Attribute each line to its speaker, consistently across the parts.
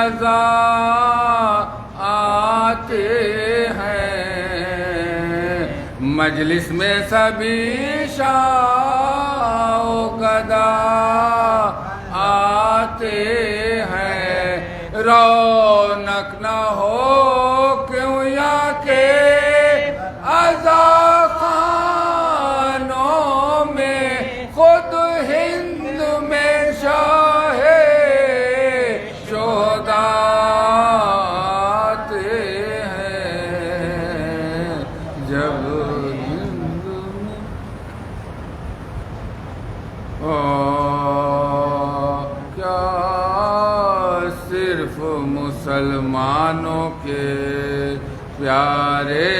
Speaker 1: رضا آتے ہیں، مجلس میں سبھی شاہ و گدا آتے ہیں، رونق نہ ہو کیوں یا کہ خانوں میں خود ہند میں شاہ شہداء آتے ہیں، جب ہند میں کیا صرف مسلمانوں کے پیارے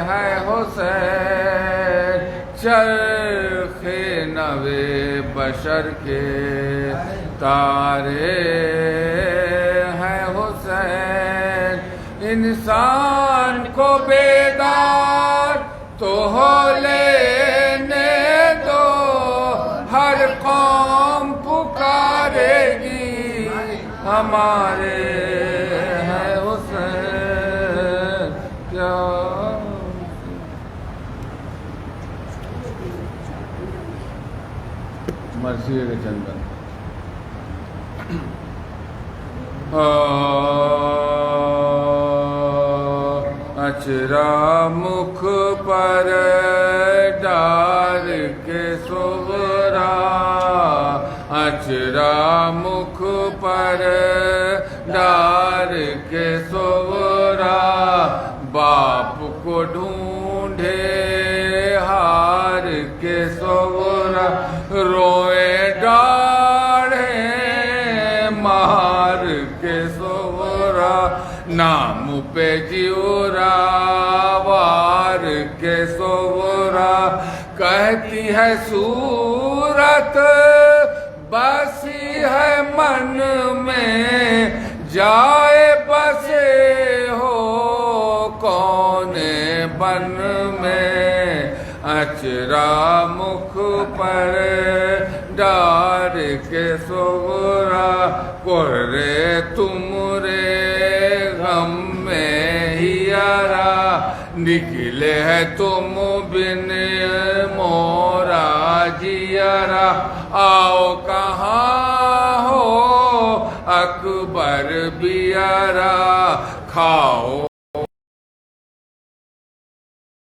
Speaker 1: ہے حسین، چرخ نوے بشر کے تارے ہے حسین، انسان کو بیدار تو ہو لینے دو، ہر قوم پکارے گی ہمارے ہے حسین، کیا مرسی کے چندن اچرا مکھ پر ڈال کے صغرا، اچرا مکھ پر ڈال کے صغرا، باپ کو ڈھونڈے ہار کے صغرا، روئے ڈاڑھے مار کے صغرا، نام پہ جیورا وار کے صغرا، کہتی ہے صورت بسی ہے من میں، جائے بسے ہو کون بن میں، اچرا مکھ پر ڈار کے صغرا، قرے تمرے غم میں ہیارا، نکلے ہے تم بن مورا جیارا، آؤ کہاں ہو اکبر بیارا، کھاؤ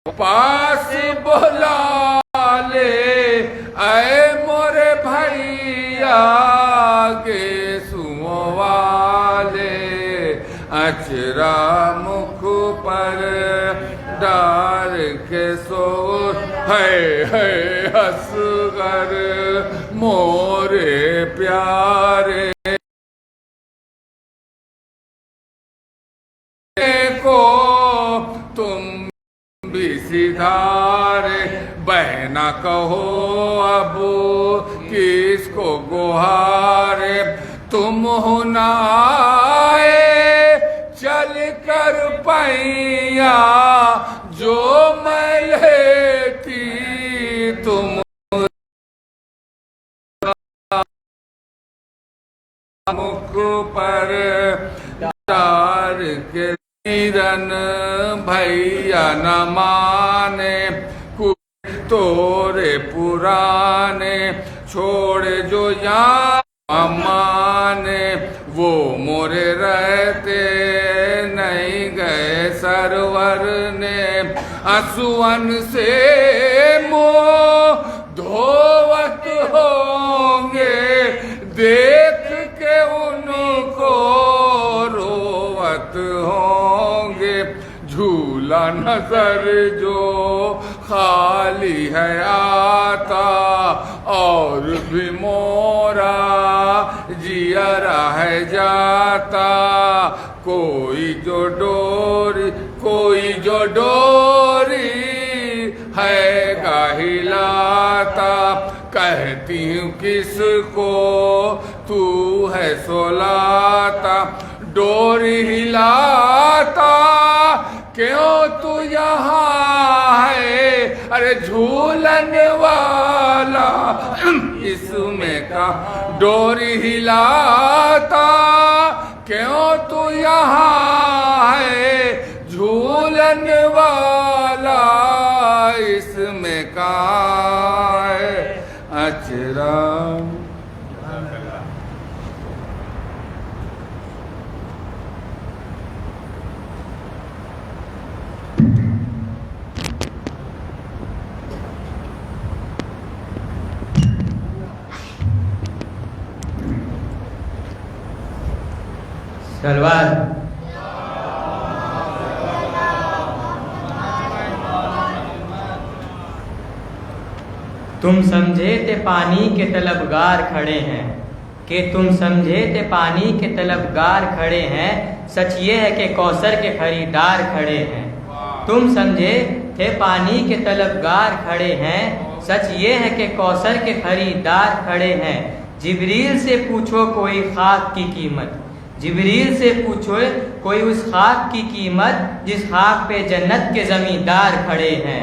Speaker 1: پاس بلا لے اے مورے بھائیا کے سو والے، اچرا مکھ پر ڈال کے صغرا، ہے اصغر مورے پیارے کو تم بھی سدھارے، بہنا کہو اب کس کو گہارے، تم ہونا آئے چل کر پائیا، جو میں لیتی تم مکھ پر ڈار کے رن بھیا نہ مانے، تورے پرانے چھوڑ جو یہاں مانے، وہ مورے رہتے نہیں گئے سرور نے، اسون سے منہ دھوت ہوں گے، دیکھ کے ان کو روت ہوں گے، جھولا نظر جو خالی ہے آتا، اور بھی مورا جیارا ہے جاتا، کوئی جو ڈوری ہے گا ہلاتا، کہتی ہوں کس کو تو ہے سولاتا، ڈوری ہلاتا کیوں تو یہاں ہے ارے جھولن والا اس میں کا ڈوری ہلاتا کیوں تو یہاں ہے جھولن والا اس میں کا ہے اچرا
Speaker 2: سلوات تم سمجھے تے پانی کے طلبگار کھڑے ہیں کہ تم سمجھے تے پانی کے طلبگار کھڑے ہیں سچ یہ ہے کہ کوثر کے خریدار کھڑے ہیں تم سمجھے تھے پانی کے طلبگار کھڑے ہیں سچ یہ ہے کہ کوثر کے خریدار کھڑے ہیں جبریل سے پوچھو کوئی خاک کی قیمت جبریل سے پوچھو کوئی اس خاک کی قیمت جس خاک پہ جنت کے زمیندار کھڑے ہیں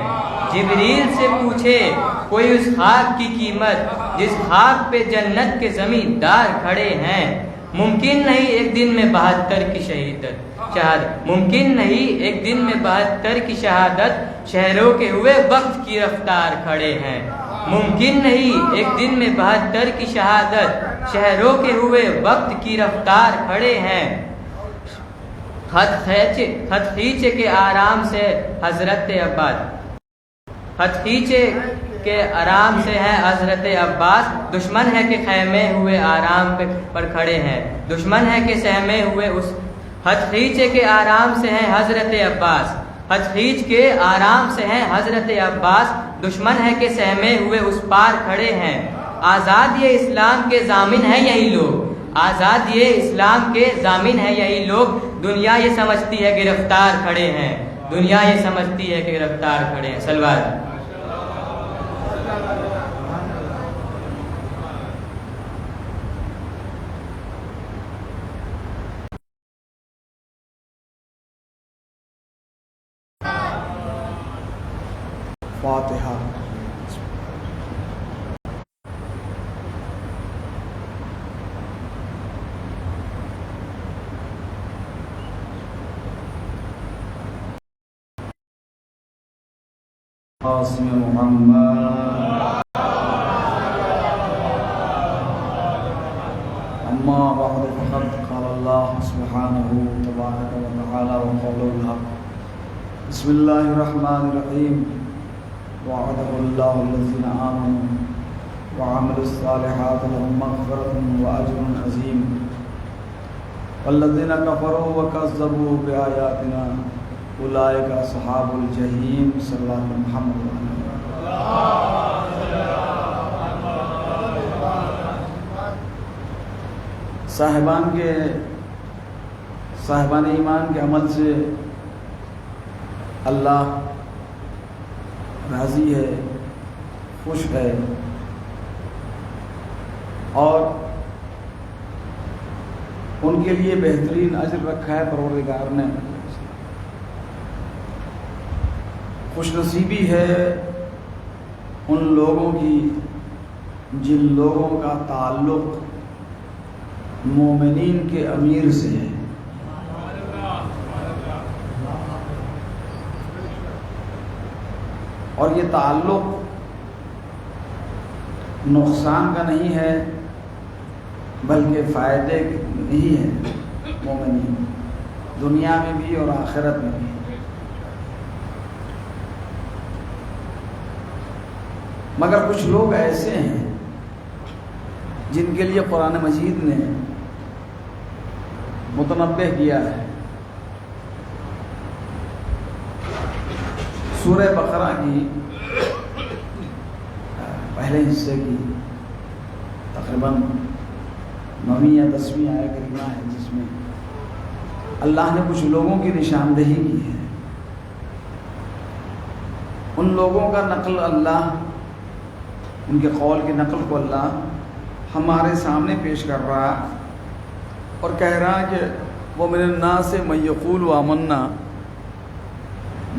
Speaker 2: جبریل سے پوچھے کوئی اس خاک کی قیمت جس خاک پہ جنت کے زمیندار کھڑے ہیں ممکن نہیں ایک دن میں 72 کی شہادت ممکن نہیں ایک دن میں 72 کی شہادت شہروں کے ہوئے وقت کی رفتار کھڑے ہیں ممکن نہیں ایک دن میں 72 کی شہادت شہروں کے ہوئے وقت کی رفتار کھڑے ہیں خط کھینچے کے آرام سے حضرت عباس خط کھینچے کے آرام سے ہے حضرت عباس دشمن ہے کہ خیمے ہوئے آرام پر کھڑے ہیں دشمن ہے کہ سہمے ہوئے اس خط کھینچے کے آرام سے ہے حضرت عباس خط کھینچ کے آرام سے ہیں حضرت عباس دشمن ہے کہ سہمے ہوئے اس پار کھڑے ہیں آزاد یہ اسلام کے ضامن ہیں یہی لوگ آزاد یہ اسلام کے ضامن ہیں یہی لوگ دنیا یہ سمجھتی ہے گرفتار کھڑے ہیں دنیا یہ سمجھتی ہے کہ گرفتار کھڑے ہیں سلوات
Speaker 3: فاتحہ قاسم محمد اما بعد فقد قال الله سبحانه تبارك وتعالى وقوله الحق بسم الله الرحمن الرحيم وعده الله الذين آمنوا وعملوا الصالحات لهم مغفرة وأجر عظيم والذين كفروا وكذبوا بآياتنا أولئك أصحاب الجحيم صلى الله عليه محمد صاحبان ایمان کے عمل سے اللہ راضی ہے خوش ہے اور ان کے لیے بہترین اجر رکھا ہے پروردگار نے خوش نصیبی ہے ان لوگوں کی جن لوگوں کا تعلق مومنین کے امیر سے ہے اور یہ تعلق نقصان کا نہیں ہے بلکہ فائدے ہی ہے مومنین دنیا میں بھی اور آخرت میں بھی مگر کچھ لوگ ایسے ہیں جن کے لیے قرآن مجید نے متنبہ کیا ہے سورہ بقرہ کی پہلے حصے کی تقریباً 9ویں یا 10ویں آیت کریمہ ہے جس میں اللہ نے کچھ لوگوں کی نشاندہی کی ہے ان لوگوں کا نقل اللہ ان کے قول کی نقل کو اللہ ہمارے سامنے پیش کر رہا اور کہہ رہا کہ ومن الناس من یقول آمنا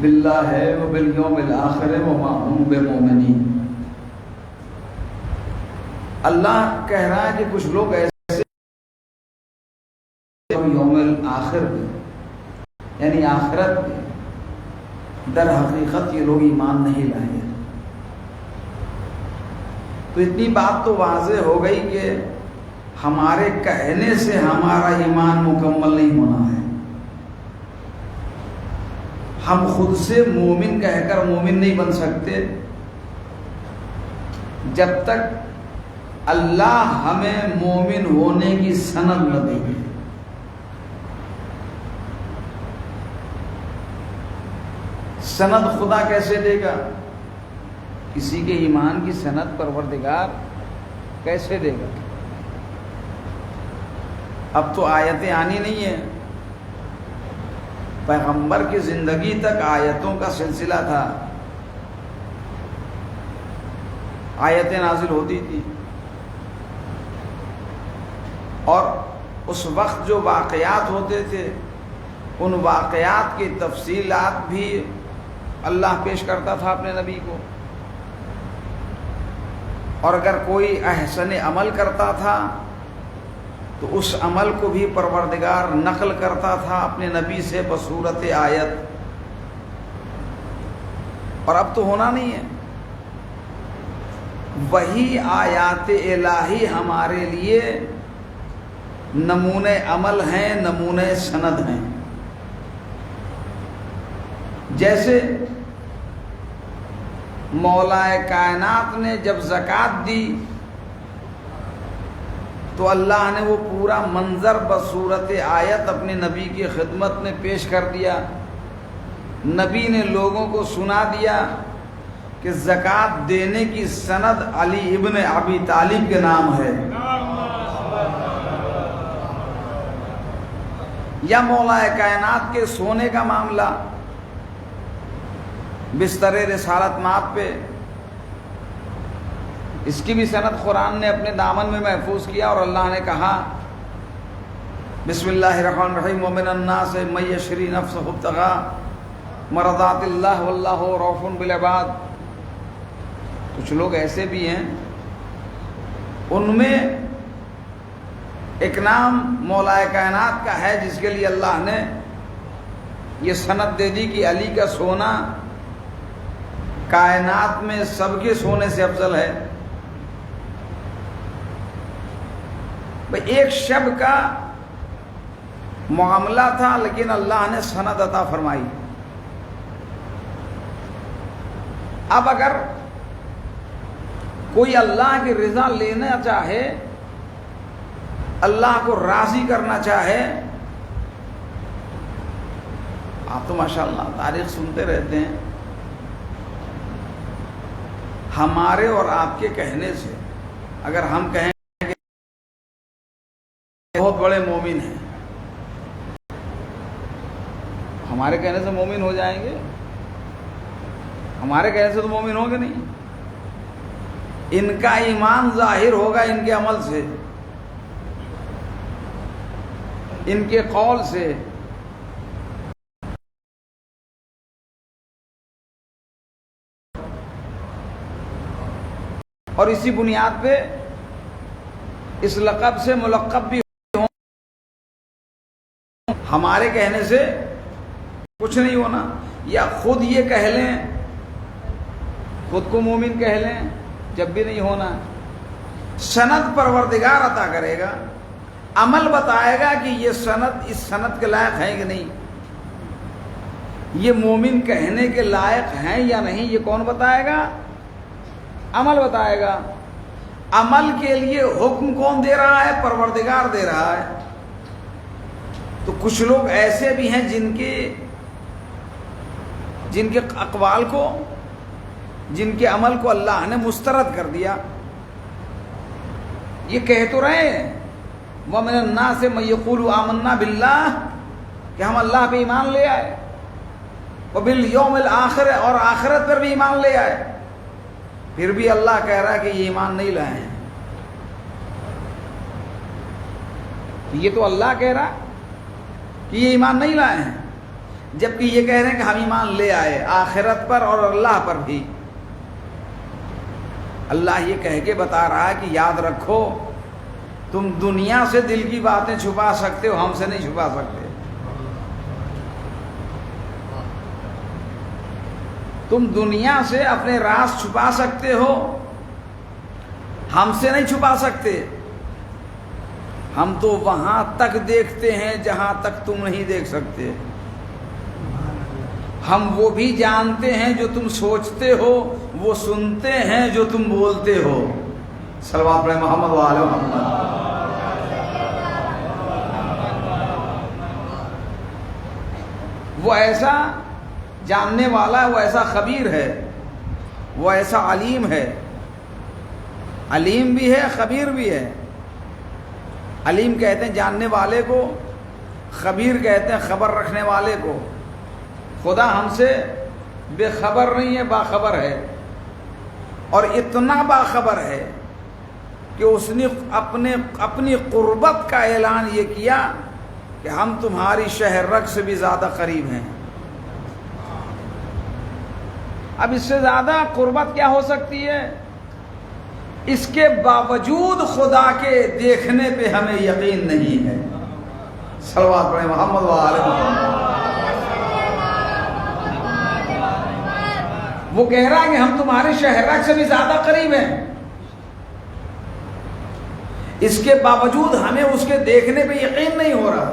Speaker 3: باللہ وبالیوم الآخر وما هم بمؤمنین. اللہ کہہ رہا ہے کہ کچھ لوگ ایسے یوم الآخر پہ یعنی آخرت پہ در حقیقت یہ لوگ ایمان نہیں لائے. تو اتنی بات تو واضح ہو گئی کہ ہمارے کہنے سے ہمارا ایمان مکمل نہیں ہونا ہے. ہم خود سے مومن کہہ کر مومن نہیں بن سکتے جب تک اللہ ہمیں مومن ہونے کی سند نہ دے. سند خدا کیسے دے گا؟ کسی کے ایمان کی سند پروردگار کیسے دے گا؟ اب تو آیتیں آنی نہیں ہیں. پیغمبر کی زندگی تک آیتوں کا سلسلہ تھا، آیتیں نازل ہوتی تھی، اور اس وقت جو واقعات ہوتے تھے ان واقعات کی تفصیلات بھی اللہ پیش کرتا تھا اپنے نبی کو. اور اگر کوئی احسن عمل کرتا تھا تو اس عمل کو بھی پروردگار نقل کرتا تھا اپنے نبی سے بصورت آیت. اور اب تو ہونا نہیں ہے. وہی آیات الہی ہمارے لیے نمونے عمل ہیں، نمونے سند ہیں. جیسے مولا کائنات نے جب زکوٰۃ دی تو اللہ نے وہ پورا منظر بصورت آیت اپنے نبی کی خدمت میں پیش کر دیا. نبی نے لوگوں کو سنا دیا کہ زکوٰۃ دینے کی سند علی ابن ابی طالب کے نام ہے. یا مولا کائنات کے سونے کا معاملہ، بستر رسالت مات پہ، اس کی بھی سند قرآن نے اپنے دامن میں محفوظ کیا. اور اللہ نے کہا بسم اللہ الرحمن الرحیم ومن الناس من یشری نفسہ ابتغاء مرضات اللہ واللہ رؤوف بالعباد. کچھ لوگ ایسے بھی ہیں ان میں ایک نام مولا کائنات کا ہے جس کے لیے اللہ نے یہ سند دے دی کہ علی کا سونا کائنات میں سب کے سونے سے افضل ہے. ایک شب کا معاملہ تھا لیکن اللہ نے سند عطا فرمائی. اب اگر کوئی اللہ کی رضا لینا چاہے، اللہ کو راضی کرنا چاہے، آپ تو ماشاءاللہ تاریخ سنتے رہتے ہیں، ہمارے اور آپ کے کہنے سے اگر ہم کہیں کہ بہت بڑے مومن ہیں، ہمارے کہنے سے مومن ہو جائیں گے؟ ہمارے کہنے سے تو مومن ہوں گے نہیں. ان کا ایمان ظاہر ہوگا ان کے عمل سے، ان کے قول سے. اور اسی بنیاد پہ اس لقب سے ملقب بھی ہوں. ہمارے کہنے سے کچھ نہیں ہونا، یا خود یہ کہہ لیں، خود کو مومن کہہ لیں، جب بھی نہیں ہونا. سند پروردگار عطا کرے گا، عمل بتائے گا کہ یہ سند اس سند کے لائق ہے کہ نہیں، یہ مومن کہنے کے لائق ہیں یا نہیں، یہ کون بتائے گا؟ عمل بتائے گا. عمل کے لیے حکم کون دے رہا ہے؟ پروردگار دے رہا ہے. تو کچھ لوگ ایسے بھی ہیں جن کے اقوال کو، جن کے عمل کو اللہ نے مسترد کر دیا. یہ کہہ تو رہے ہیں وَمِنَ النَّاسِ مَن يَقُولُ آمَنَّا بِاللَّهِ کہ ہم اللہ پہ ایمان لے آئے، وَبِالْيَوْمِ الْآخِرِ اور آخرت پر بھی ایمان لے آئے. پھر بھی اللہ کہہ رہا ہے کہ یہ ایمان نہیں لائے ہیں. یہ تو اللہ کہہ رہا کہ یہ ایمان نہیں لائے ہیں، جبکہ یہ کہہ رہے ہیں کہ ہم ایمان لے آئے آخرت پر اور اللہ پر بھی۔ اللہ یہ کہہ کے بتا رہا ہے کہ یاد رکھو تم دنیا سے دل کی باتیں چھپا سکتے ہو، ہم سے نہیں چھپا سکتے۔ تم دنیا سے اپنے راز چھپا سکتے ہو، ہم سے نہیں چھپا سکتے۔ ہم تو وہاں تک دیکھتے ہیں جہاں تک تم نہیں دیکھ سکتے۔ ہم وہ بھی جانتے ہیں جو تم سوچتے ہو، وہ سنتے ہیں جو تم بولتے ہو۔ صلوات پڑھیں محمد و آل محمد۔ وہ ایسا جاننے والا ہے، وہ ایسا خبیر ہے، وہ ایسا علیم ہے۔ علیم بھی ہے، خبیر بھی ہے۔ علیم کہتے ہیں جاننے والے کو، خبیر کہتے ہیں خبر رکھنے والے کو۔ خدا ہم سے بے خبر نہیں ہے، باخبر ہے، اور اتنا باخبر ہے کہ اس نے اپنی قربت کا اعلان یہ کیا کہ ہم تمہاری شہر رگ سے بھی زیادہ قریب ہیں۔ اب اس سے زیادہ قربت کیا ہو سکتی ہے؟ اس کے باوجود خدا کے دیکھنے پہ ہمیں یقین نہیں ہے۔ صلوات پڑھیں محمد و آل محمد۔ وہ کہہ رہا ہے کہ ہم تمہارے شہر سے بھی زیادہ قریب ہیں، اس کے باوجود ہمیں اس کے دیکھنے پہ یقین نہیں ہو رہا۔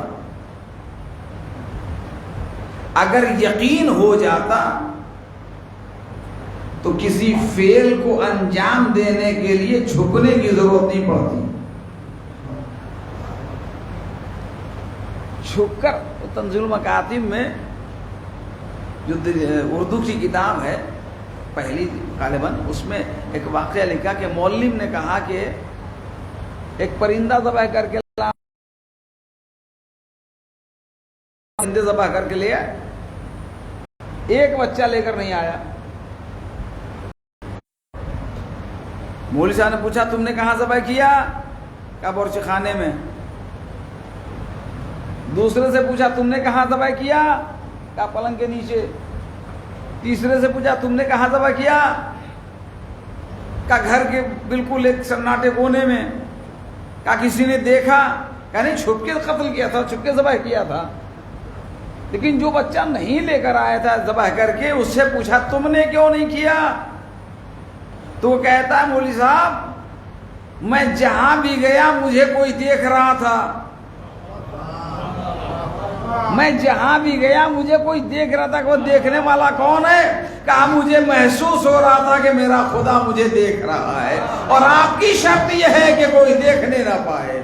Speaker 3: اگر یقین ہو جاتا تو کسی فعل کو انجام دینے کے لیے جھکنے کی ضرورت نہیں پڑتی۔ جھک کر تنزیل المکاتب میں جو اردو کی کتاب ہے پہلی غالباً، اس میں ایک واقعہ لکھا کہ مولم نے کہا کہ ایک پرندہ ذبح کر کے لے آیا، ایک بچہ لے کر نہیں آیا۔ مولوی صاحب نے پوچھا تم نے کہاں ذبح کیا؟ کہا بورچی خانے میں۔ دوسرے سے پوچھا تم نے کہاں ذبح کیا؟ کہا پلنگ کے نیچے۔ تیسرے سے پوچھا تم نے کہاں ذبح کیا؟ کہا گھر کے بالکل ایک سناٹے کونے میں۔ کہا کسی نے دیکھا؟ کہا نہیں، چھپ کے قتل کیا تھا، چھپ کے ذبح کیا تھا۔ لیکن جو بچہ نہیں لے کر آیا تھا ذبح کر کے، اس سے پوچھا تم نے کیوں نہیں کیا؟ تو وہ کہتا ہے مولوی صاحب میں جہاں بھی گیا مجھے کوئی دیکھ رہا تھا، میں جہاں بھی گیا مجھے کوئی دیکھ رہا تھا۔ کہ وہ دیکھنے والا کون ہے؟ کہا مجھے محسوس ہو رہا تھا کہ میرا خدا مجھے دیکھ رہا ہے، اور آپ کی شرط یہ ہے کہ کوئی دیکھنے نہ پائے۔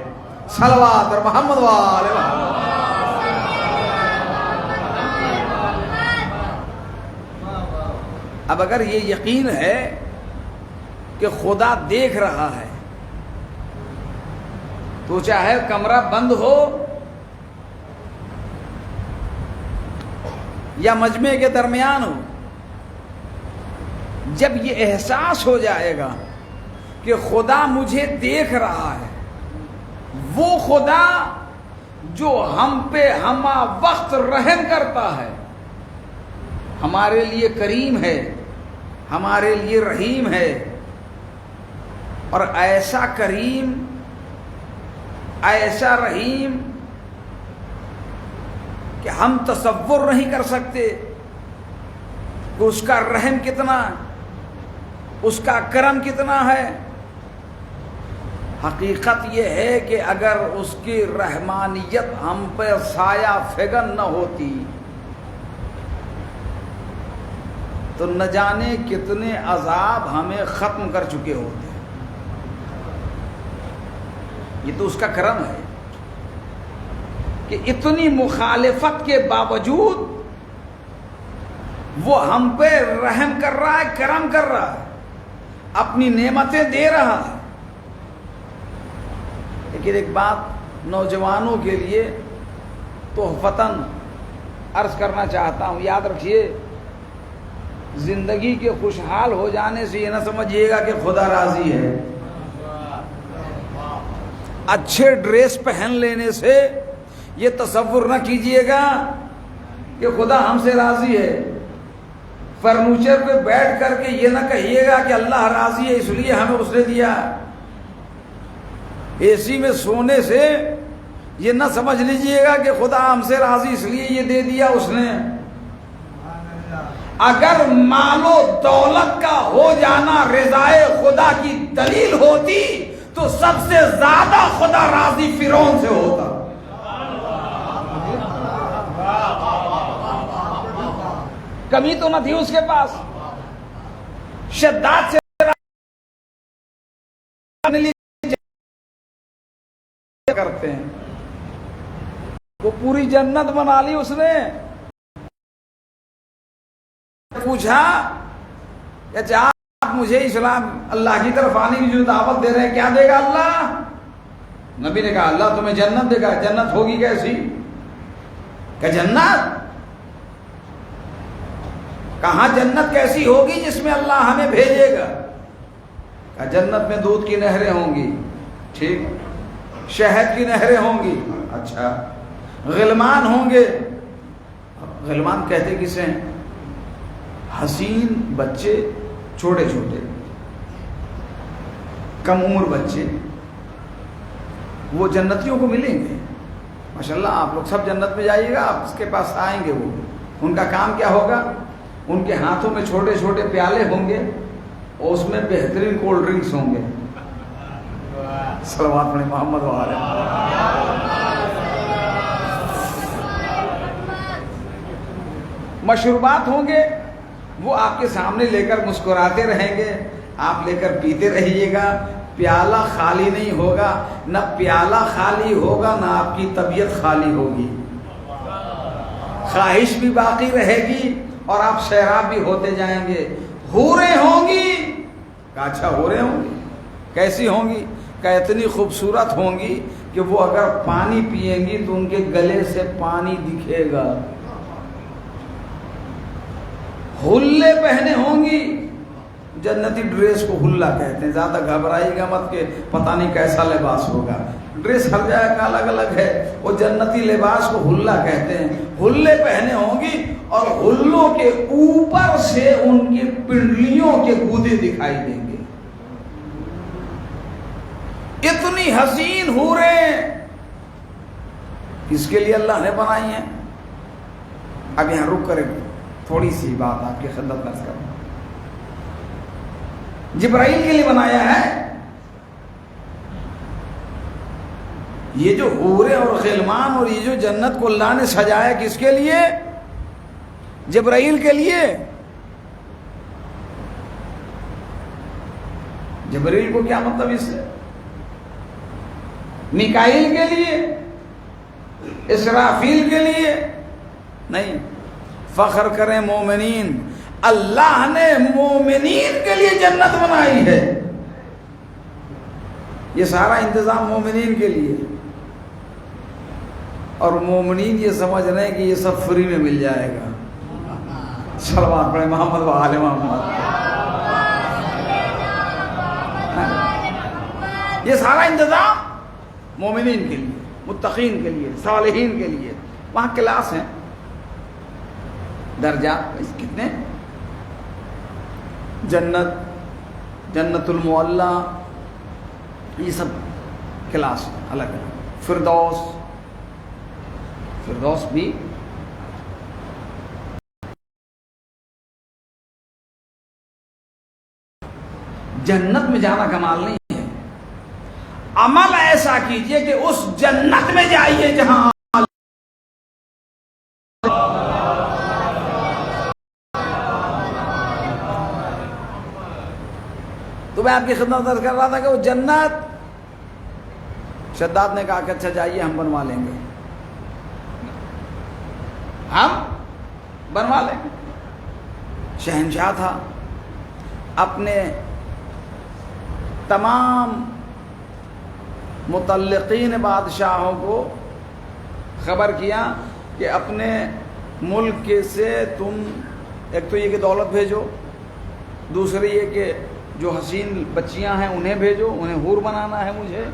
Speaker 3: صلوات اور محمد و آل محمد۔ اب اگر یہ یقین ہے کہ خدا دیکھ رہا ہے تو چاہے کمرہ بند ہو یا مجمع کے درمیان ہو، جب یہ احساس ہو جائے گا کہ خدا مجھے دیکھ رہا ہے، وہ خدا جو ہم پہ ہمہ وقت رحم کرتا ہے، ہمارے لیے کریم ہے، ہمارے لیے رحیم ہے، اور ایسا کریم ایسا رحیم کہ ہم تصور نہیں کر سکتے کہ اس کا رحم کتنا، اس کا کرم کتنا ہے۔ حقیقت یہ ہے کہ اگر اس کی رحمانیت ہم پہ سایہ فگن نہ ہوتی تو نہ جانے کتنے عذاب ہمیں ختم کر چکے ہوتے۔ یہ تو اس کا کرم ہے کہ اتنی مخالفت کے باوجود وہ ہم پہ رحم کر رہا ہے، کرم کر رہا ہے، اپنی نعمتیں دے رہا ہے۔ لیکن ایک بات نوجوانوں کے لیے تحفتاً عرض کرنا چاہتا ہوں، یاد رکھیے زندگی کے خوشحال ہو جانے سے یہ نہ سمجھیے گا کہ خدا راضی ہے، اچھے ڈریس پہن لینے سے یہ تصور نہ کیجئے گا کہ خدا ہم سے راضی ہے. فرنیچر پہ بیٹھ کر کے یہ نہ کہیے گا کہ اللہ راضی ہے اس لیے ہمیں اس نے دیا. اے سی میں سونے سے یہ نہ سمجھ لیجئے گا کہ خدا ہم سے راضی اس لیے یہ دے دیا اس نے. اگر مال و دولت کا ہو جانا رضائے خدا کی دلیل ہوتی تو سب سے زیادہ خدا راضی فرعون سے ہوتا. کمی تو نہ تھی اس کے پاس. شداد سے کرتے ہیں وہ پوری جنت بنا لی اس نے. پوچھا کہ آپ مجھے اسلام اللہ کی طرف آنے کی جو دعوت دے رہے ہیں کیا دے گا اللہ؟ نبی نے کہا اللہ تمہیں جنت دے گا. جنت ہوگی کیسی؟ کہ جنت کہاں جنت کیسی ہوگی جس میں اللہ ہمیں بھیجے گا؟ کہ جنت میں دودھ کی نہریں ہوں گی. ٹھیک. شہد کی نہریں ہوں گی. اچھا. غلمان ہوں گے. غلمان کہتے کسے ہیں؟ حسین بچے چھوٹے چھوٹے کم عمر بچے وہ جنتیوں کو ملیں گے. ماشاءاللہ آپ لوگ سب جنت میں جائیے گا. آپ اس کے پاس آئیں گے. وہ ان کا کام کیا ہوگا؟ ان کے ہاتھوں میں چھوٹے چھوٹے پیالے ہوں گے اور اس میں بہترین کولڈ ڈرنکس ہوں گے. صلوات پڑھیں محمد وآلہ. مشروبات ہوں گے وہ آپ کے سامنے لے کر مسکراتے رہیں گے. آپ لے کر پیتے رہیے گا. پیالہ خالی نہیں ہوگا. نہ پیالہ خالی ہوگا نہ آپ کی طبیعت خالی ہوگی. خواہش بھی باقی رہے گی اور آپ سیراب بھی ہوتے جائیں گے. حوریں ہوں گی. اچھا حوریں ہوں گی. کیسی ہوں گی؟ کہ اتنی خوبصورت ہوں گی کہ وہ اگر پانی پئیں گی تو ان کے گلے سے پانی دکھے گا. ہلے پہنے ہوں گی. جنتی ڈریس کو ہلا کہتے ہیں. زیادہ گھبرائیے گا مت کہ پتہ نہیں کیسا لباس ہوگا. ڈریس ہر جگہ کا الگ الگ ہے. وہ جنتی لباس کو ہلا کہتے ہیں. ہلے پہنے ہوں گی اور ہلوں کے اوپر سے ان کی پنڈلیوں کے گودے دکھائی دیں گے. اتنی حسین حوریں اس کے لیے اللہ نے بنائی ہیں. اب یہاں رک کر تھوڑی سی بات آپ کی خدمت میں کروں. جبرائیل کے لیے بنایا ہے. یہ جو حوریں اور غلمان اور یہ جو جنت کو اللہ نے سجایا کس کے لیے؟ جبرائیل کے لیے. جبرائیل کو کیا مطلب اس سے؟ میکائیل کے لیے؟ اسرافیل کے لیے؟ نہیں. فخر کریں مومنین. اللہ نے مومنین کے لیے جنت بنائی ہے. یہ سارا انتظام مومنین کے لیے. اور مومنین یہ سمجھ رہے ہیں کہ یہ سب فری میں مل جائے گا. صلوات پڑھیں محمد وآل محمد. یہ سارا انتظام مومنین کے لیے, متقین کے لیے, صالحین کے لیے. وہاں کلاس ہیں, درجات کتنے؟ جنت, جنت المعلا, یہ سب کلاس الگ الگ. فردوس, فردوس بھی جنت میں جانا کمال نہیں ہے. عمل ایسا کیجئے کہ اس جنت میں جائیے جہاں تو میں آپ کی خدمت درج کر رہا تھا کہ وہ جنت. شداد نے کہا کہ اچھا جائیے ہم بنوا لیں گے, ہم بنوا لیں گے. شہنشاہ تھا, اپنے تمام متعلقین بادشاہوں کو خبر کیا کہ اپنے ملک سے تم ایک تو یہ کہ دولت بھیجو, دوسری یہ کہ جو حسین بچیاں ہیں انہیں بھیجو, انہیں حور بنانا ہے مجھے,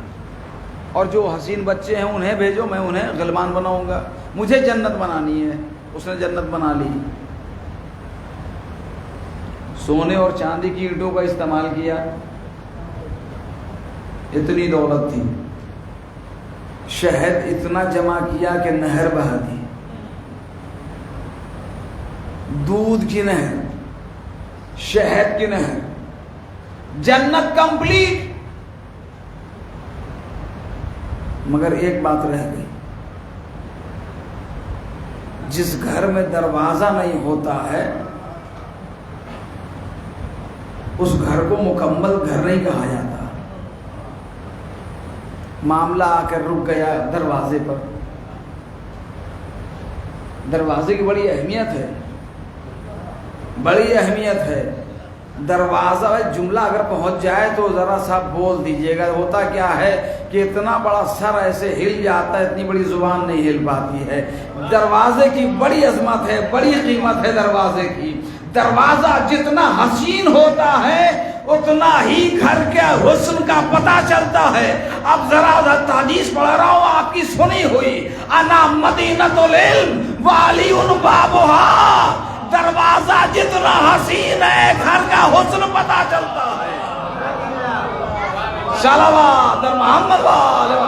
Speaker 3: اور جو حسین بچے ہیں انہیں بھیجو، میں انہیں غلمان بناؤں گا، مجھے جنت بنانی ہے۔ اس نے جنت بنا لی، سونے اور چاندی کی اینٹوں کا استعمال کیا، اتنی دولت تھی، شہد اتنا جمع کیا کہ نہر بہا دی، دودھ کی نہر، شہد کی نہر، جنت کمپلیٹ۔ مگر ایک بات رہ گئی، جس گھر میں دروازہ نہیں ہوتا ہے اس گھر کو مکمل گھر نہیں کہا جاتا۔ معاملہ آ کر رک گیا دروازے پر۔ دروازے کی بڑی اہمیت ہے، بڑی اہمیت ہے۔ دروازہ جملہ اگر پہنچ جائے تو ذرا سا بول دیجئے گا۔ ہوتا کیا ہے کہ اتنا بڑا سر ایسے ہل جاتا ہے، اتنی بڑی زبان نہیں ہل پاتی ہے۔ دروازے کی بڑی عظمت ہے، بڑی قیمت ہے دروازے کی۔ دروازہ جتنا حسین ہوتا ہے اتنا ہی گھر کے حسن کا پتہ چلتا ہے۔ اب ذرا حدیث پڑھ رہا ہوں، آپ کی سنی ہوئی، انا مدینۃ العلم وعلی بابھا۔ دروازہ جتنا حسین ہے گھر کا حسن پتہ چلتا ہے۔ صلوات محمد والے۔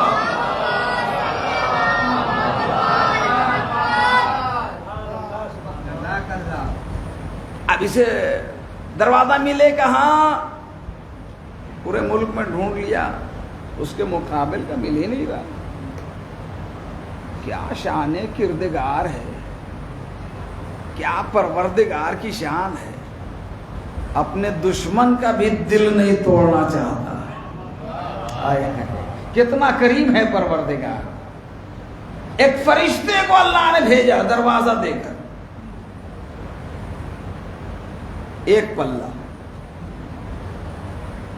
Speaker 3: اب اسے دروازہ ملے کہاں؟ پورے ملک میں ڈھونڈ لیا، اس کے مقابل کا مل ہی نہیں رہا۔ کیا شان کردگار ہے، کیا پروردگار کی شان ہے، اپنے دشمن کا بھی دل نہیں توڑنا چاہتا ہے۔ کتنا کریم ہے پروردگار۔ ایک فرشتے کو اللہ نے بھیجا دروازہ دے کر، ایک پلہ۔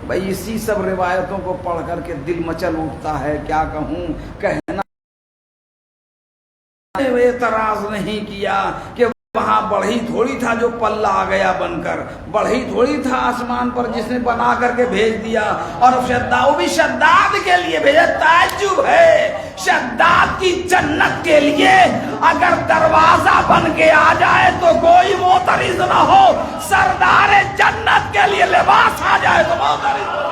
Speaker 3: بھائی اسی سب روایتوں کو پڑھ کر کے دل مچل اٹھتا ہے، کیا کہوں، کہنا اعتراض نہیں کیا کہ وہاں بڑھئی تھوڑی تھا جو پلہ آ گیا بن کر، بڑھئی تھوڑی تھا آسمان پر جس نے بنا کر کے بھیج دیا، اور وہ بھی شداد کے لیے بھیجا۔ تعجب ہے، شداد کی جنت کے لیے اگر دروازہ بن کے آ جائے تو کوئی معترض نہ ہو، سردار جنت کے لیے لباس آ جائے تو معترض نہ ہو۔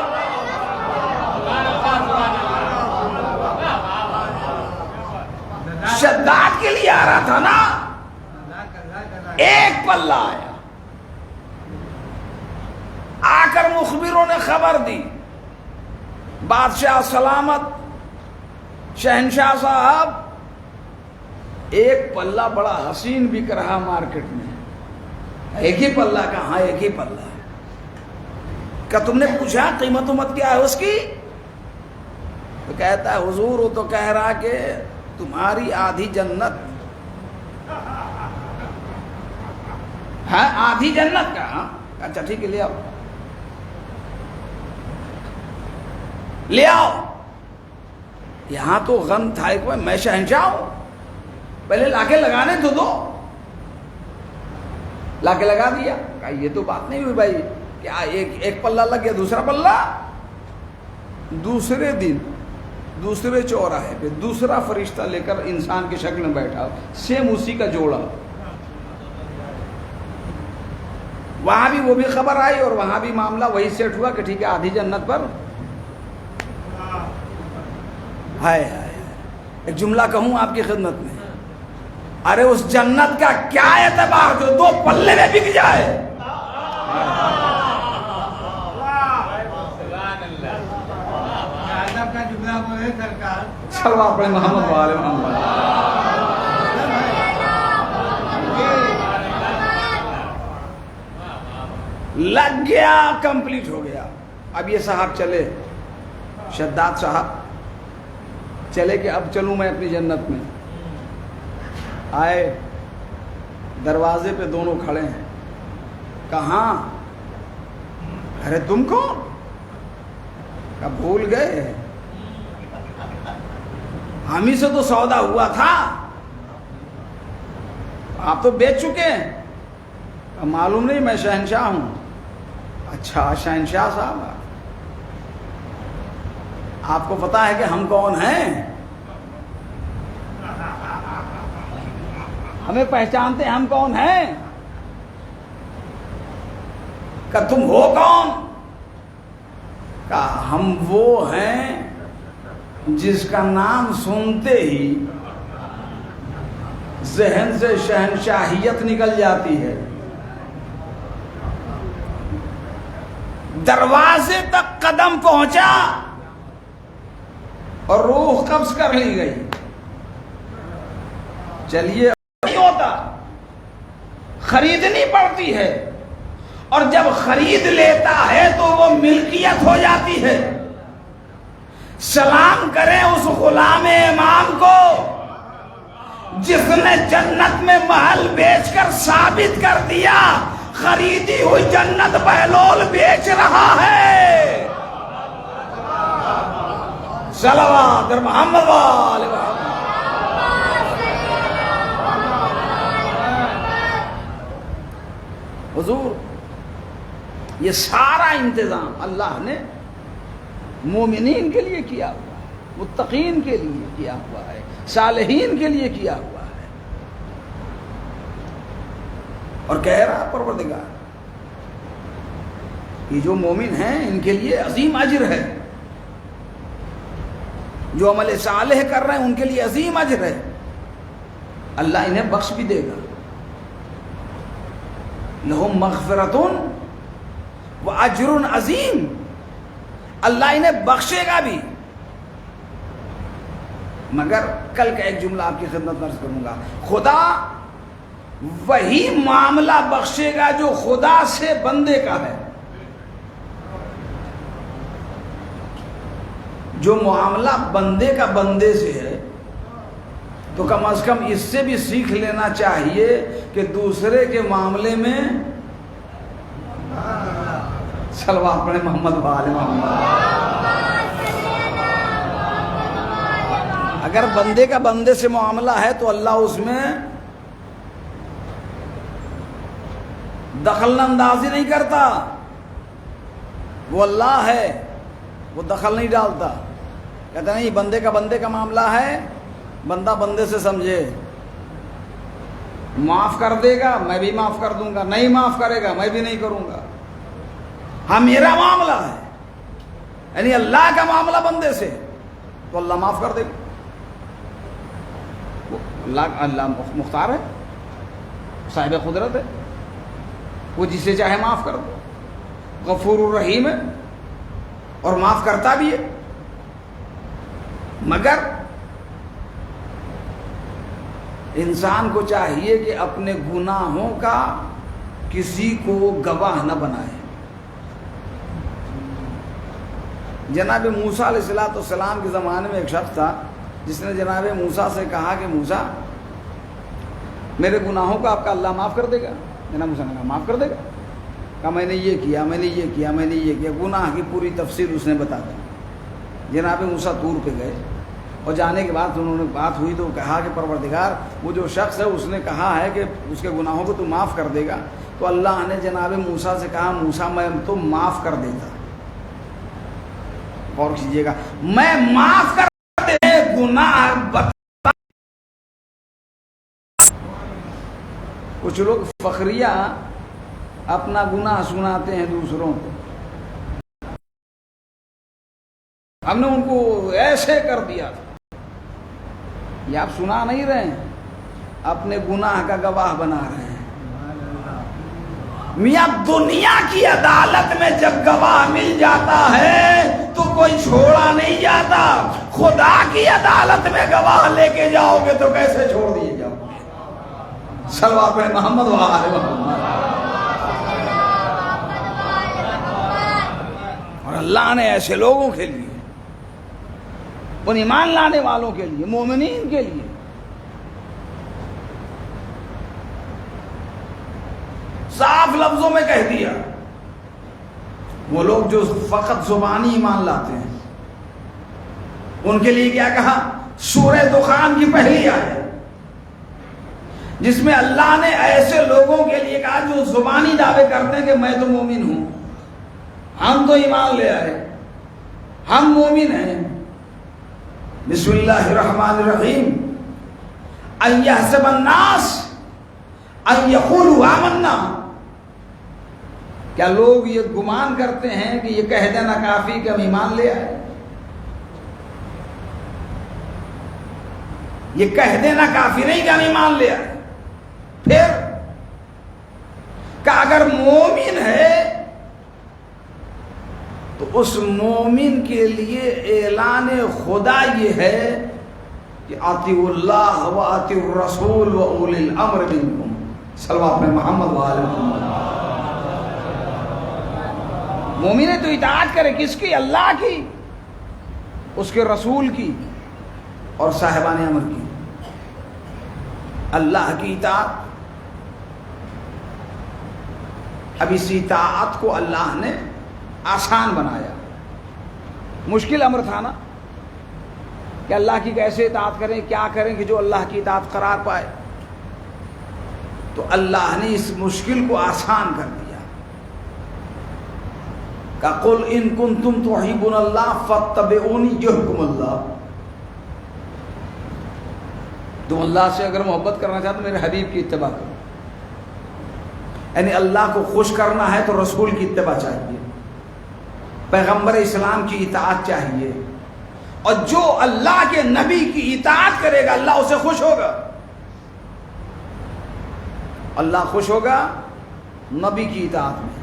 Speaker 3: شداد کے لیے آ رہا تھا نا، ایک پلہ آیا، آ کر مخبروں نے خبر دی، بادشاہ سلامت، شہنشاہ صاحب، ایک پلہ بڑا حسین بک رہا مارکیٹ میں۔ ایک ہی پلہ کہاں، ایک ہی پلہ ہے۔ کیا تم نے پوچھا قیمت امت کیا ہے اس کی؟ تو کہتا ہے حضور وہ تو کہہ رہا کہ تمہاری آدھی جنت ہے، آدھی جنت کا۔ اچھا ٹھیک ہے، لے آؤ لے آؤ۔ یہاں تو غم تھا ایک، میں شہنشاہ ہوں، پہلے لا کے لگانے تو دو۔ لا کے لگا دیا۔ کہا یہ تو بات نہیں ہوئی بھائی، کیا ایک پلہ لگ گیا، دوسرا پلہ۔ دوسرے دن دوسرے چوراہے پہ دوسرا فرشتہ لے کر انسان کی شکل میں بیٹھا، سیم اسی کا جوڑا۔ وہاں بھی وہ بھی خبر آئی اور وہاں بھی معاملہ وہی سیٹ ہوا کہ ٹھیک ہے آدھی جنت پر۔ ہائے ہائے، ایک جملہ کہوں آپ کی خدمت میں، ارے اس جنت کا کیا اعتبار جو دو پلے میں بک جائے۔ چلو اپنے محمد والے محمد۔ لگ گیا، کمپلیٹ ہو گیا۔ اب یہ صاحب چلے، شداد صاحب چلے کہ اب چلوں میں اپنی جنت میں۔ آئے، دروازے پہ دونوں کھڑے ہیں۔ کہاں؟ ارے تم کون؟ کہا بھول گئے، ہم ہی سے تو سودا ہوا تھا، آپ تو بیچ چکے ہیں۔ معلوم نہیں، میں شہنشاہ ہوں۔ اچھا شہنشاہ صاحب، آپ کو پتا ہے کہ ہم کون ہیں؟ ہمیں پہچانتے ہیں ہم کون ہیں؟ کہ تم ہو کون؟ کہ ہم وہ ہیں جس کا نام سنتے ہی ذہن سے شہنشاہیت نکل جاتی ہے، دروازے تک قدم پہنچا اور روح قبض کر لی گئی۔ چلیے نہیں ہوتا، خریدنی پڑتی ہے، اور جب خرید لیتا ہے تو وہ ملکیت ہو جاتی ہے۔ سلام کریں اس غلام امام کو جس نے جنت میں محل بیچ کر ثابت کر دیا خریدی ہوئی جنت بہلول بیچ رہا ہے۔ صلوات محمد وآل محمد۔ حضور یہ سارا انتظام اللہ نے مومنین کے لیے کیا ہوا ہے، متقین کے لیے کیا ہوا ہے، صالحین کے لیے کیا ہوا ہے، اور کہہ رہا پروردگار یہ جو مومن ہیں ان کے لیے عظیم اجر ہے، جو عمل صالح کر رہے ہیں ان کے لیے عظیم اجر ہے، اللہ انہیں بخش بھی دے گا۔ لہم مغفرۃ واجر عظیم، اللہ انہیں بخشے گا بھی۔ مگر کل کا ایک جملہ آپ کی خدمت میں عرض کروں گا، خدا وہی معاملہ بخشے گا جو خدا سے بندے کا ہے۔ جو معاملہ بندے کا بندے سے ہے تو کم از کم اس سے بھی سیکھ لینا چاہیے کہ دوسرے کے معاملے میں صلوات پڑھیں محمد وآل محمد۔ اگر بندے کا بندے سے معاملہ ہے تو اللہ اس میں دخل اندازی نہیں کرتا، وہ اللہ ہے، وہ دخل نہیں ڈالتا، کہتا نہیں بندے کا بندے کا معاملہ ہے، بندہ بندے سے سمجھے، معاف کر دے گا میں بھی معاف کر دوں گا، نہیں معاف کرے گا میں بھی نہیں کروں گا، ہاں میرا معاملہ ہے، یعنی اللہ کا معاملہ بندے سے تو اللہ معاف کر دے گا۔ اللہ مختار ہے، صاحب قدرت ہے، وہ جسے چاہے معاف کر دو، غفور الرحیم ہے اور معاف کرتا بھی ہے۔ مگر انسان کو چاہیے کہ اپنے گناہوں کا کسی کو گواہ نہ بنائے۔ جناب موسیٰ علیہ السلام کے زمانے میں ایک شخص تھا جس نے جناب موسیٰ سے کہا کہ موسیٰ میرے گناہوں کو آپ کا اللہ معاف کر دے گا؟ جناب موسیٰ نے کہا معاف کر دے گا، کہا میں نے یہ کیا، میں نے یہ کیا، میں نے یہ کیا، گناہ کی پوری تفصیل اس نے بتا دی۔ جناب موسیٰ طور پہ گئے اور جانے کے بعد انہوں نے بات ہوئی تو کہا کہ پروردگار وہ جو شخص ہے اس نے کہا ہے کہ اس کے گناہوں کو تو معاف کر دے گا، تو اللہ نے جناب موسیٰ سے کہا موسیٰ میں تو معاف کر دیتا، غور کیجیے گا، میں معاف کر دے گناہ بتا۔ کچھ لوگ فخریہ اپنا گناہ سناتے ہیں دوسروں کو، ہم نے ان کو ایسے کر دیا تھا، یہ آپ سنا نہیں رہے ہیں، اپنے گناہ کا گواہ بنا رہے ہیں۔ میاں دنیا کی عدالت میں جب گواہ مل جاتا ہے تو کوئی چھوڑا نہیں جاتا، خدا کی عدالت میں گواہ لے کے جاؤ گے تو کیسے چھوڑ دیے جاؤ گے؟ صلوات پڑھیں محمد وآل محمد۔ اور اللہ نے ایسے لوگوں کے لیے، ان ایمان لانے والوں کے لیے، مومنین کے لیے صاف لفظوں میں کہہ دیا۔ وہ لوگ جو فقط زبانی ایمان لاتے ہیں ان کے لیے کیا کہا؟ سورہ دخان کی پہلی آیت جس میں اللہ نے ایسے لوگوں کے لیے کہا جو زبانی دعوے کرتے ہیں کہ میں تو مومن ہوں، ہم تو ایمان لے آئے، ہم مومن ہیں، بسم اللہ الرحمن الرحیم ان یحسب الناس ان یقولوا آمنا، کیا لوگ یہ گمان کرتے ہیں کہ یہ کہہ دینا کافی کہ ہم ایمان لے آئے؟ یہ کہہ دینا کافی نہیں کہ ہم ایمان لے آئے؟ پھر کہ اگر مومن ہے تو اس مومن کے لیے اعلان خدا یہ ہے کہ اطیعوا اللہ و اطیعوا الرسول و اولی الامر منکم، صلوات میں محمد و آل محمد۔ مومن ہے تو اطاعت کرے، کس کی؟ اللہ کی، اس کے رسول کی اور صاحبان امر کی۔ اللہ کی اطاعت، اب اس اطاعت کو اللہ نے آسان بنایا۔ مشکل امر تھا نا کہ اللہ کی کیسے اطاعت کریں، کیا کریں کہ جو اللہ کی اطاعت قرار پائے، تو اللہ نے اس مشکل کو آسان کر دیا کہ قل ان کنتم تحبون اللہ فاتبعونی یحببکم اللہ، تم اللہ سے اگر محبت کرنا چاہتے تو میرے حبیب کی اتباع کرو، یعنی اللہ کو خوش کرنا ہے تو رسول کی اتباع چاہیے، پیغمبر اسلام کی اطاعت چاہیے، اور جو اللہ کے نبی کی اطاعت کرے گا اللہ اسے خوش ہوگا، اللہ خوش ہوگا نبی کی اطاعت میں۔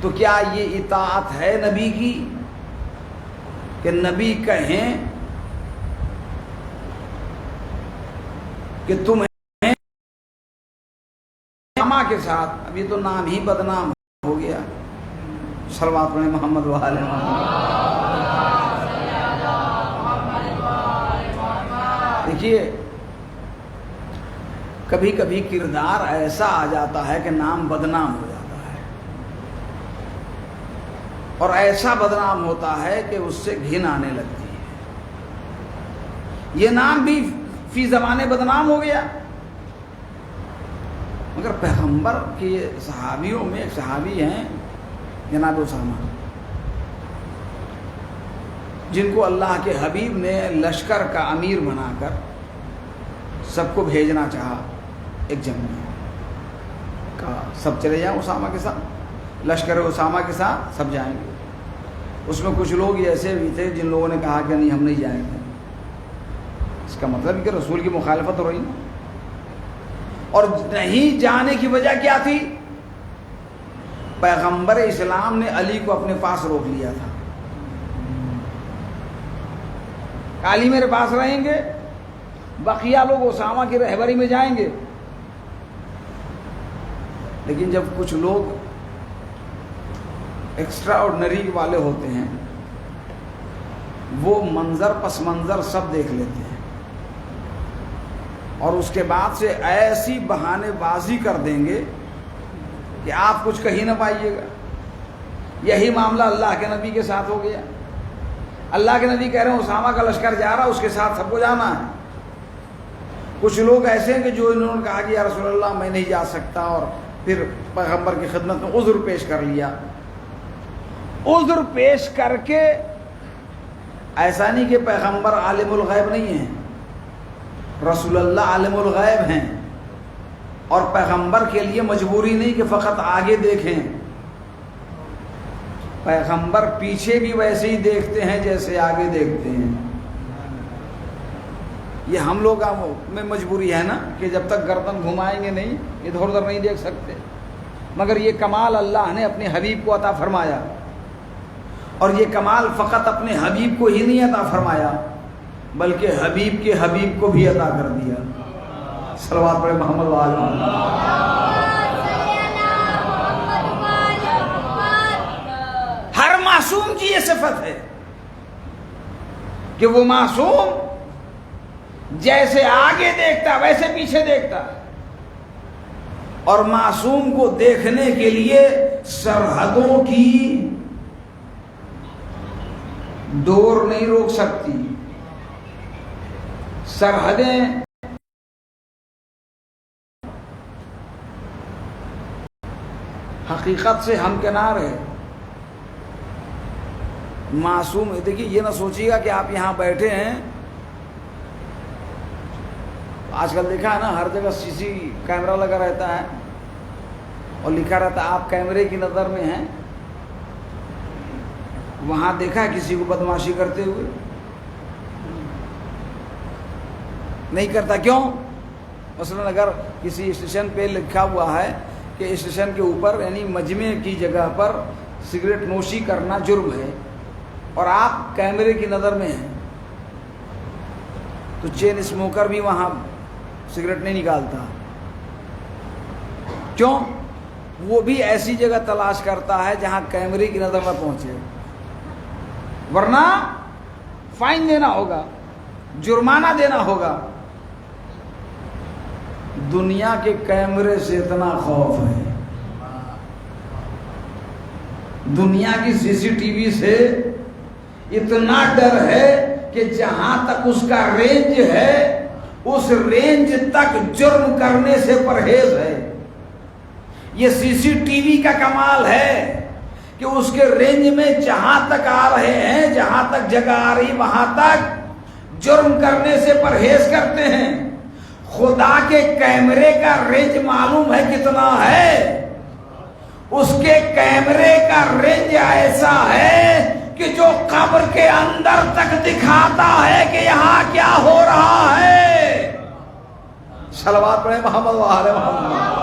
Speaker 3: تو کیا یہ اطاعت ہے نبی کی کہ نبی کہیں کہ تمہیں اسامہ کے ساتھ، اب یہ تو نام ہی بدنام ہو گیا، صلوات پڑھیں محمد و آل محمد۔ دیکھیے کبھی کبھی کردار ایسا آ جاتا ہے کہ نام بدنام ہو جاتا ہے، اور ایسا بدنام ہوتا ہے کہ اس سے گھن آنے لگتی ہے۔ یہ نام بھی فی زمانے بدنام ہو گیا، مگر پیغمبر کے صحابیوں میں ایک صحابی ہیں جناب اسامہ، جن کو اللہ کے حبیب نے لشکر کا امیر بنا کر سب کو بھیجنا چاہا ایک جنگ میں، کہا سب چلے جائیں اسامہ کے ساتھ، لشکر اسامہ کے ساتھ سب جائیں گے۔ اس میں کچھ لوگ ایسے بھی تھے جن لوگوں نے کہا کہ نہیں ہم نہیں جائیں گے، اس کا مطلب کہ رسول کی مخالفت ہو رہی نا، اور نہیں جانے کی وجہ کیا تھی؟ پیغمبر اسلام نے علی کو اپنے پاس روک لیا تھا، علی میرے پاس رہیں گے، بقیہ لوگ اسامہ کی رہبری میں جائیں گے۔ لیکن جب کچھ لوگ ایکسٹرا آرڈنری والے ہوتے ہیں وہ منظر پس منظر سب دیکھ لیتے ہیں، اور اس کے بعد سے ایسی بہانے بازی کر دیں گے کہ آپ کچھ کہی نہ پائیے گا۔ یہی معاملہ اللہ کے نبی کے ساتھ ہو گیا۔ اللہ کے نبی کہہ رہے ہیں اسامہ کا لشکر جا رہا، اس کے ساتھ سب کو جانا ہے۔ کچھ لوگ ایسے ہیں کہ جو انہوں نے کہا کہ یا رسول اللہ میں نہیں جا سکتا، اور پھر پیغمبر کی خدمت میں عذر پیش کر لیا۔ عذر پیش کر کے ایسا نہیں کہ پیغمبر عالم الغیب نہیں ہیں، رسول اللہ عالم الغیب ہیں، اور پیغمبر کے لیے مجبوری نہیں کہ فقط آگے دیکھیں، پیغمبر پیچھے بھی ویسے ہی دیکھتے ہیں جیسے آگے دیکھتے ہیں۔ یہ ہم لوگ میں مجبوری ہے نا کہ جب تک گردن گھمائیں گے نہیں ادھر ادھر نہیں دیکھ سکتے، مگر یہ کمال اللہ نے اپنے حبیب کو عطا فرمایا، اور یہ کمال فقط اپنے حبیب کو ہی نہیں عطا فرمایا بلکہ حبیب کے حبیب کو بھی عطا کر دیا۔ صلوات پڑھیں محمد و آل محمد۔ ہر معصوم کی یہ صفت ہے کہ وہ معصوم جیسے آگے دیکھتا ویسے پیچھے دیکھتا، اور معصوم کو دیکھنے کے لیے سرحدوں کی ڈور نہیں روک سکتی، سرحدیں حقیقت سے ہمکنار ہے۔ معصوم. دیکھیے یہ نہ سوچیے گا کہ آپ یہاں بیٹھے ہیں. آج کل دیکھا ہے نا ہر جگہ سی سی کیمرہ لگا رہتا ہے اور لکھا رہتا ہے آپ کیمرے کی نظر میں ہیں. وہاں دیکھا ہے کسی کو بدمعاشی کرتے ہوئے؟ نہیں کرتا. کیوں؟ مثلا اگر کسی اسٹیشن پہ لکھا ہوا ہے کہ اسٹیشن کے اوپر یعنی مجمع کی جگہ پر سگریٹ نوشی کرنا جرم ہے اور آپ کیمرے کی نظر میں ہیں تو چین اسموکر بھی وہاں سگریٹ نہیں نکالتا. کیوں؟ وہ بھی ایسی جگہ تلاش کرتا ہے جہاں کیمرے کی نظر نہ پہنچے, ورنہ فائن دینا ہوگا, جرمانہ دینا ہوگا. دنیا کے کیمرے سے اتنا خوف ہے, دنیا کی سی سی ٹی وی سے اتنا ڈر ہے کہ جہاں تک اس کا رینج ہے اس رینج تک جرم کرنے سے پرہیز ہے. یہ سی سی ٹی وی کا کمال ہے کہ اس کے رینج میں جہاں تک آ رہے ہیں, جہاں تک جگہ آ رہی وہاں تک جرم کرنے سے پرہیز کرتے ہیں. خدا کے کیمرے کا رینج معلوم ہے کتنا ہے؟ اس کے کیمرے کا رینج ایسا ہے کہ جو قبر کے اندر تک دکھاتا ہے کہ یہاں کیا ہو رہا ہے. صلوات پڑھیں محمد و آل محمد.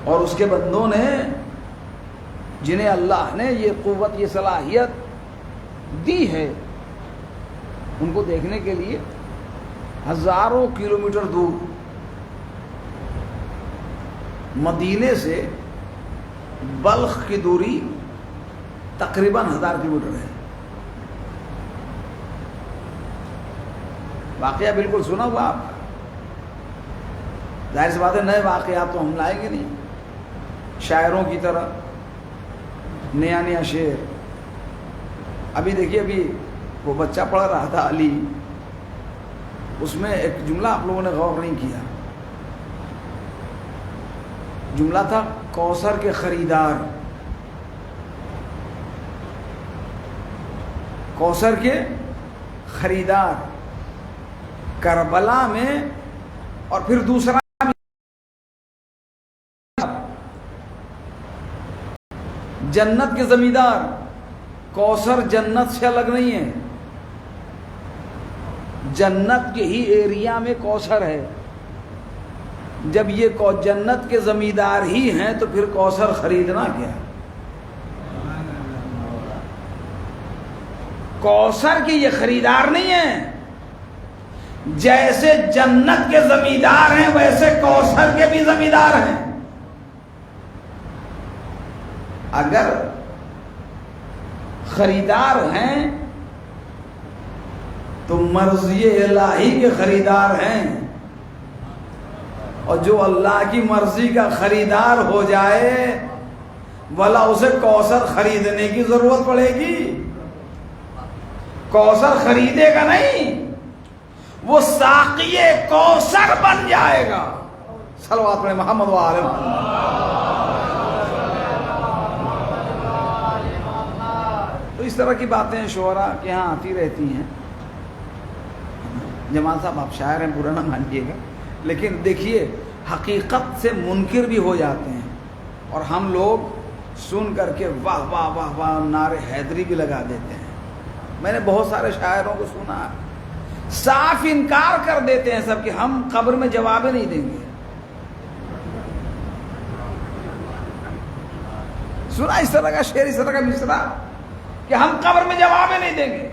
Speaker 3: اور اس کے بندوں نے جنہیں اللہ نے یہ قوت یہ صلاحیت دی ہے ان کو دیکھنے کے لیے ہزاروں کلومیٹر دور مدینے سے بلخ کی دوری تقریباً 1000 کلومیٹر ہے. واقعہ بالکل سنا ہوا آپ کا. ظاہر سی بات ہے نئے واقعات تو ہم لائیں گے نہیں, شاعروں کی طرح نیا نیا شعر. ابھی دیکھیے ابھی وہ بچہ پڑھ رہا تھا علی, اس میں ایک جملہ آپ لوگوں نے غور نہیں کیا. جملہ تھا کوثر کے خریدار. کوثر کے خریدار کربلا میں, اور پھر دوسرا جنت کے زمیندار. کوثر جنت سے الگ نہیں ہے, جنت کے ہی ایریا میں کوثر ہے. جب یہ جنت کے زمیندار ہی ہیں تو پھر کوثر خریدنا کیا؟ کوثر کے یہ خریدار نہیں ہیں. جیسے جنت کے زمیندار ہیں ویسے کوثر کے بھی زمیندار ہیں. اگر خریدار ہیں تو مرضی الہی کے خریدار ہیں, اور جو اللہ کی مرضی کا خریدار ہو جائے بھلا اسے کوثر خریدنے کی ضرورت پڑے گی؟ کوثر خریدے گا نہیں, وہ ساقی کوثر بن جائے گا. صلوات پڑھیں محمد و آل محمد. تو اس طرح کی باتیں شعراء کے یہاں آتی رہتی ہیں. جمال صاحب آپ شاعر ہیں, برا نہ مانیے گا, لیکن دیکھیے حقیقت سے منکر بھی ہو جاتے ہیں اور ہم لوگ سن کر کے واہ واہ واہ واہ نعرے حیدری بھی لگا دیتے ہیں. میں نے بہت سارے شاعروں کو سنا صاف انکار کر دیتے ہیں سب کہ ہم قبر میں جواب نہیں دیں گے. سنا اس طرح کا شعر, اس طرح کا مصرع کہ ہم قبر میں جواب نہیں دیں گے,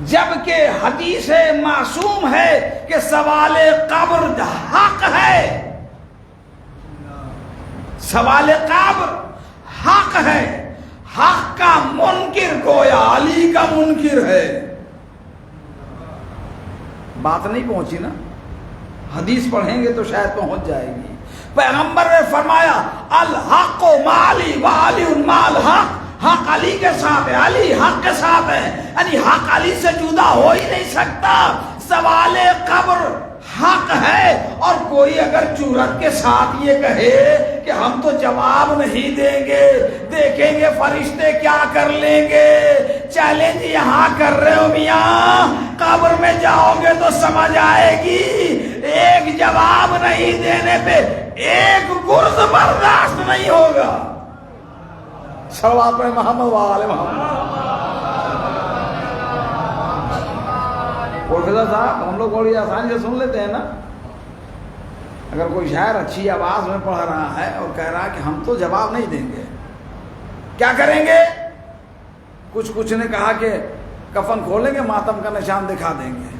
Speaker 3: جبکہ حدیث معصوم ہے کہ سوال قبر حق ہے. سوال قبر حق ہے. حق کا منکر گویا علی کا منکر ہے. بات نہیں پہنچی نا, حدیث پڑھیں گے تو شاید پہنچ جائے گی. پیغمبر نے فرمایا الحق مالی وعلی مال حق. حق علی کے ساتھ ہے, علی حق کے ساتھ ہے, یعنی حق علی سے جدا ہو ہی نہیں سکتا. سوال قبر حق ہے. اور کوئی اگر جرأت کے ساتھ یہ کہے کہ ہم تو جواب نہیں دیں گے، دیکھیں گے فرشتے کیا کر لیں گے، چیلنج یہاں کر رہے ہو میاں، قبر میں جاؤ گے تو سمجھ آئے گی. ایک جواب نہیں دینے پہ ایک گرز برداشت نہیں ہوگا. صلوات محمد وآل محمد. پروفیسر صاحب ہم لوگ بڑی آسانی سے سن لیتے ہیں نا. اگر کوئی شاعر اچھی آواز میں پڑھ رہا ہے اور کہہ رہا ہے کہ ہم تو جواب نہیں دیں گے، کیا کریں گے؟ کچھ نے کہا کہ کفن کھولیں گے، ماتم کا نشان دکھا دیں گے.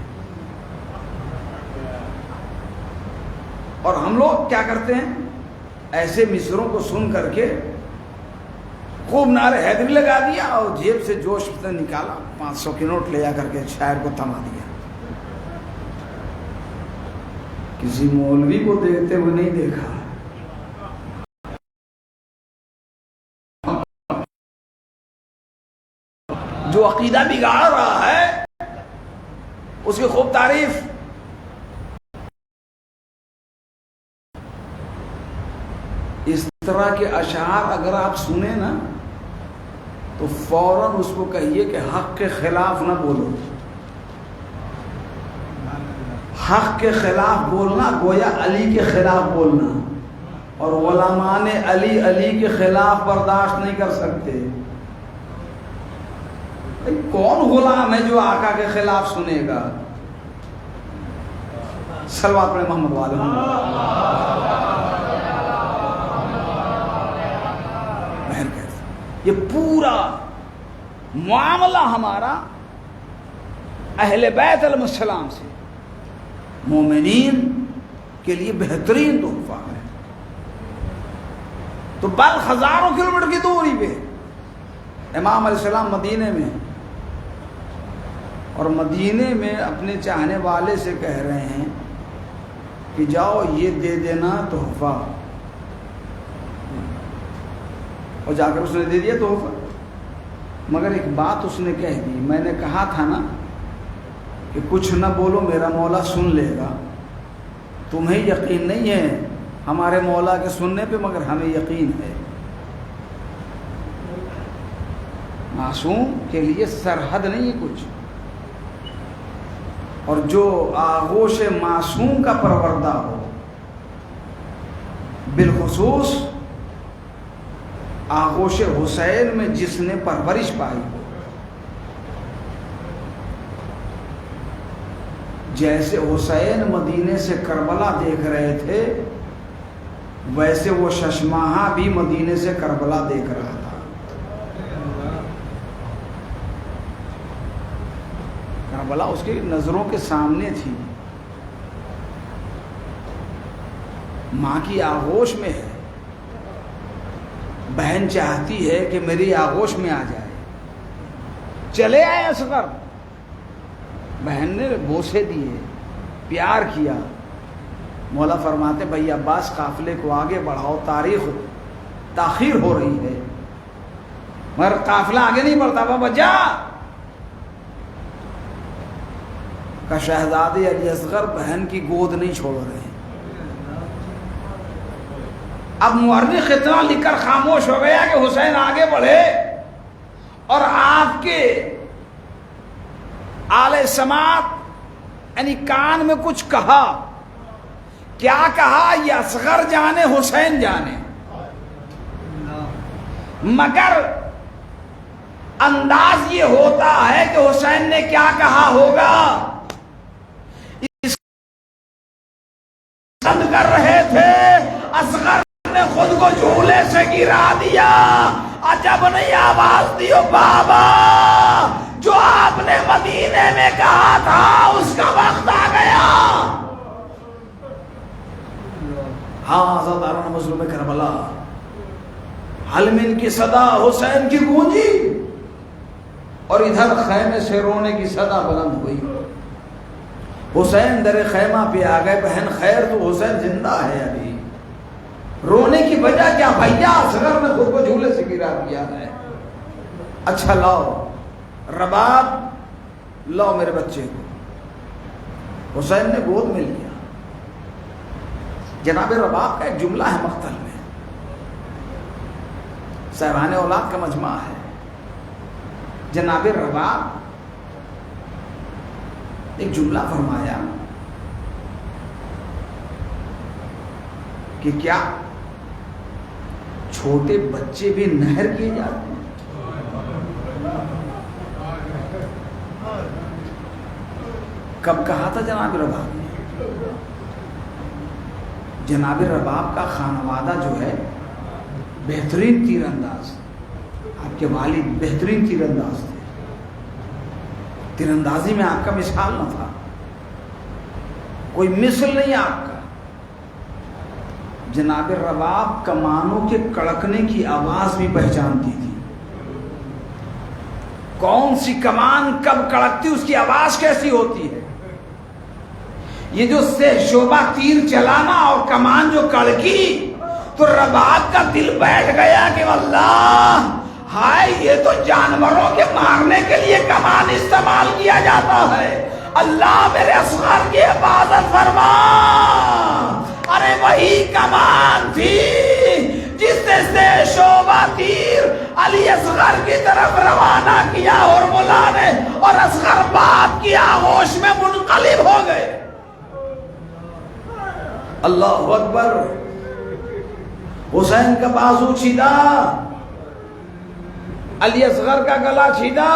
Speaker 3: اور ہم لوگ کیا کرتے ہیں؟ ایسے مصروں کو سن کر کے خوب نعرے حیدری لگا دیا اور جیب سے جوش سے نکالا 500 کی نوٹ لے جا کر کے شاعر کو تھما دیا. کسی مولوی کو دیتے ہوئے نہیں دیکھا. جو عقیدہ بگاڑ رہا ہے اس کی خوب تعریف. اس طرح کے اشعار اگر آپ سنیں نا تو فوراً اس کو کہیے کہ حق کے خلاف نہ بولو. حق کے خلاف بولنا گویا علی کے خلاف بولنا، اور غلامان علی کے خلاف برداشت نہیں کر سکتے. کون غلام ہے جو آقا کے خلاف سنے گا؟ صلوات پڑھیں محمد والے. یہ پورا معاملہ ہمارا اہل بیت علیہ السلام سے مومنین کے لیے بہترین تحفہ ہے. تو بلخ ہزاروں کلومیٹر کی دوری پہ امام علیہ السلام مدینے میں، اور مدینے میں اپنے چاہنے والے سے کہہ رہے ہیں کہ جاؤ یہ دے دینا تحفہ، اور جا کر اس نے دے دیا تحفہ. مگر ایک بات اس نے کہہ دی، میں نے کہا تھا نا کہ کچھ نہ بولو میرا مولا سن لے گا. تمہیں یقین نہیں ہے ہمارے مولا کے سننے پہ، مگر ہمیں یقین ہے. معصوم کے لیے سرحد نہیں ہے کچھ. اور جو آغوش معصوم کا پروردہ ہو، بالخصوص آغوش حسین میں جس نے پرورش پائی ہو، جیسے حسین مدینے سے کربلا دیکھ رہے تھے ویسے وہ ششماہا بھی مدینے سے کربلا دیکھ رہا تھا. کربلا اس کی نظروں کے سامنے تھی. ماں کی آغوش میں ہے، بہن چاہتی ہے کہ میری آغوش میں آ جائے. چلے آئے اصغر، بہن نے بوسے دیے، پیار کیا. مولا فرماتے بھائی عباس قافلے کو آگے بڑھاؤ، تاخیر ہو رہی ہے. مگر قافلہ آگے نہیں بڑھتا، بابا جا. کا شہزادے علی اصغر بہن کی گود نہیں چھوڑ رہے. اب مورخ اتنا لکھ کر خاموش ہو گیا کہ حسین آگے بڑھے اور آپ کے آلے سماعت یعنی کان میں کچھ کہا. کیا کہا یہ اصغر جانے حسین جانے، مگر انداز یہ ہوتا ہے کہ حسین نے کیا کہا ہوگا. کر رہے تھے، اصغر نے خود کو جھولے سے گرا دیا. عجب نہیں آواز دیو بابا، جو آپ نے مدینے میں کہا تھا اس کا وقت آ گیا. ہاں آزاداران مظلوم کربلا، حل من کی صدا حسین کی گونجی، اور ادھر خیمے سے رونے کی صدا بلند ہوئی. حسین در خیمہ پہ آ گئے. بہن خیر تو حسین زندہ ہے ابھی. رونے کی وجہ کیا؟ بھیا اصغر نے خود کو جھولے سے گرا دیا ہے. اچھا لاؤ رباب، لاؤ میرے بچے کو. حسین نے گود میں لیا. جناب رباب کا ایک جملہ ہے مقتل میں، صاحبان اولاد کا مجمع ہے. جناب رباب ایک جملہ فرمایا کہ کیا چھوٹے بچے بھی نہر کیے جاتے ہیں؟ کب کہا تھا جناب رباب نے؟ جناب رباب کا خانوادہ جو ہے بہترین تیر انداز، آپ کے والد بہترین تیر انداز تھے، تیر اندازی میں آپ کا مثال نہ تھا، کوئی مثل نہیں آپ کا. جناب رباب کمانوں کے کڑکنے کی آواز بھی پہچانتی تھی، کون سی کمان کب کڑکتی، اس کی آواز کیسی ہوتی ہے. یہ جو سے شعبہ تیر چلانا اور کمان جو کڑکی تو رباب کا دل بیٹھ گیا کہ اللہ ہائے، یہ تو جانوروں کے مارنے کے لیے کمان استعمال کیا جاتا ہے، اللہ میرے اصغر کی حفاظت فرما. ارے وہی کمان تھی جس سے شعبہ تیر علی اصغر کی طرف روانہ کیا اور مولا نے اور اصغر باپ کی آغوش میں منقلب ہو گئے. اللہ اکبر. حسین کا بازو چھیدا، علی اصغر کا گلا چھیدا،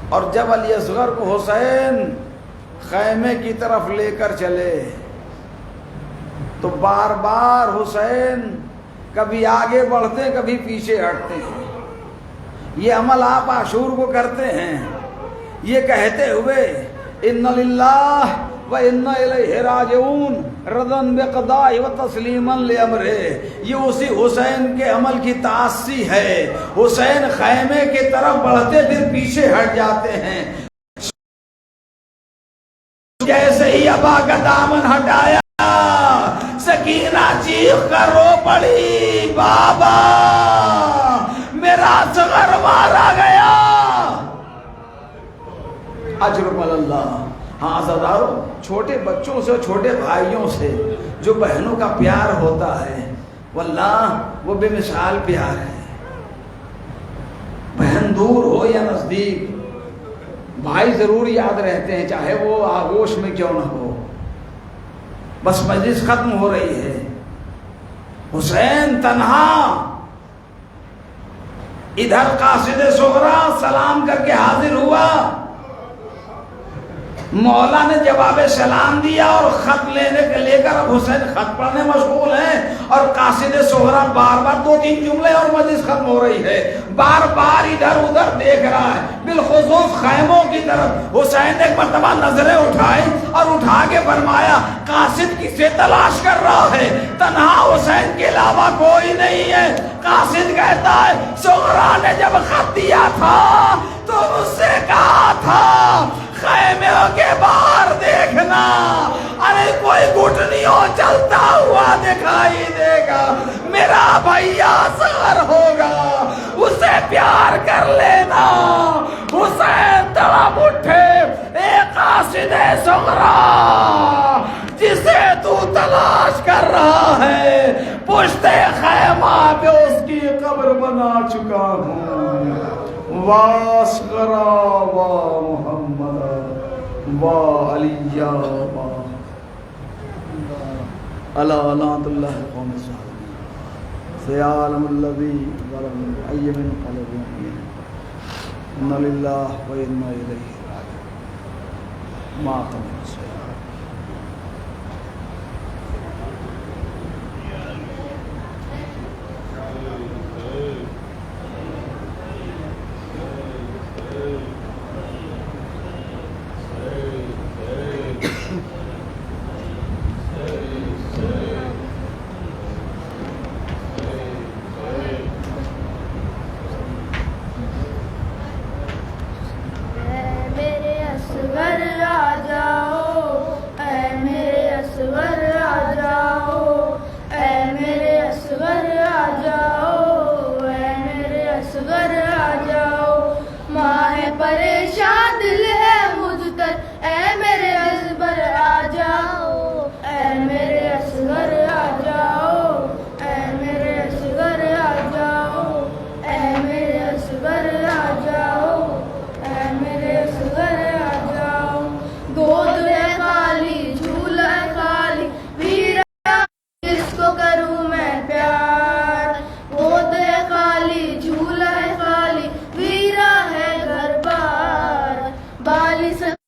Speaker 3: اور جب علی اصغر کو حسین خیمے کی طرف لے کر چلے تو بار بار حسین کبھی آگے بڑھتے کبھی پیچھے ہٹتے ہیں. یہ عمل آپ عاشور کو کرتے ہیں، یہ کہتے ہوئے ان للہ وَإِنَّ إِلَيْهِ رَاجِعُونَ رَضًا بِقَضَائِهِ وَتَسْلِيمًا لِأَمْرِهِ. یہ اسی حسین کے عمل کی تعاصی ہے. حسین خیمے کی طرف بڑھتے پھر پیچھے ہٹ جاتے ہیں. جیسے ہی ابا کا دامن ہٹایا سکینہ چیخ کر رو پڑی، بابا میرا اصغر مارا گیا. اجر اللہ. ہاں عزادارو، چھوٹے بچوں سے چھوٹے بھائیوں سے جو بہنوں کا پیار ہوتا ہے واللہ وہ بے مثال پیار ہے. بہن دور ہو یا نزدیک، بھائی ضرور یاد رہتے ہیں چاہے وہ آغوش میں کیوں نہ ہو. بس مجلس ختم ہو رہی ہے، حسین تنہا، ادھر قاصد صغرا سلام کر کے حاضر ہوا. مولا نے جواب سلام دیا اور خط لے کر اب حسین خط پڑھنے مشغول ہیں اور قاصد صغرا بار بار 2-3 جملے اور مجلس ختم ہو رہی ہے، بار بار ادھر ادھر دیکھ رہا ہے، بالخصوص خیموں کی طرف. حسین نے ایک مرتبہ نظریں اٹھائی اور اٹھا کے فرمایا قاصد کسے تلاش کر رہا ہے؟ تنہا حسین کے علاوہ کوئی نہیں ہے. قاصد کہتا ہے صغرا نے جب خط دیا تھا تو مجھ سے کہا تھا خیمے کے باہر دیکھنا، ارے کوئی گھٹنیوں چلتا ہوا دکھائی دے گا، میرا بھیا اصغر ہوگا، اسے پیار کر لینا. حسین تڑپ اٹھے، اے قاصد صغرا جسے تو تلاش کر رہا ہے پشت خیمہ پہ اس کی قبر بنا چکا ہوں. واسغرا وا محمد وا علی وا الا لعنت اللہ قوم الظالمین سیعلم الذی ظلم ای منقلب ان للہ و انا الیہ راجعون. ما تم
Speaker 4: میرے اصغر آ جاؤ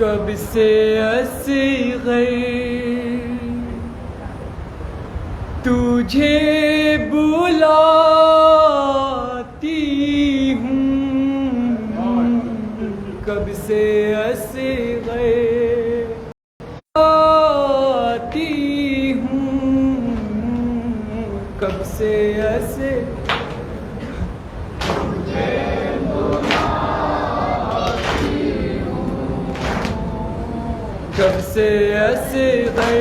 Speaker 5: کب سے اصغر تجھے بلاتی ہوں، کب سے اصغر آتی ہوں، کب سے اصغر کب سے اصغر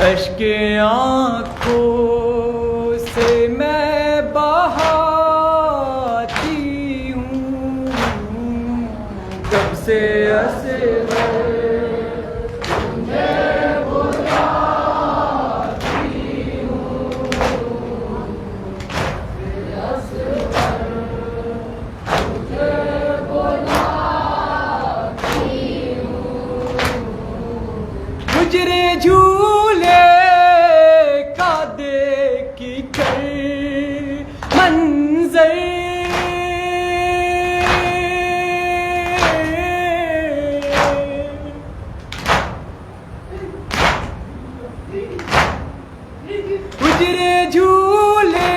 Speaker 5: اشک آنکھوں سے میں بہاتی ہوں، کب سے اصغر گجرے جھولے کا دیکھ کر منظر گجرے جھولے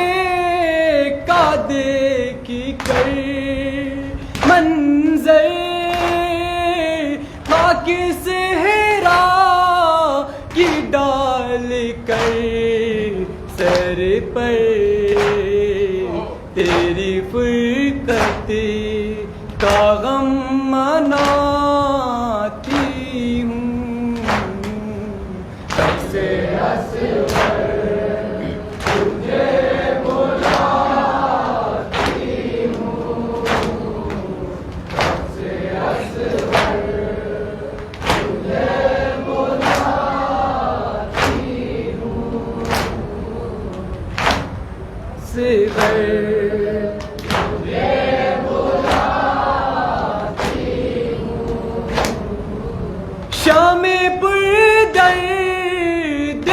Speaker 5: کا دیکھ کر منظر خاک صحرا کی ڈال کر سر پر تیری فرقت کا غم مناتی ہوں، کب سے شام پر درد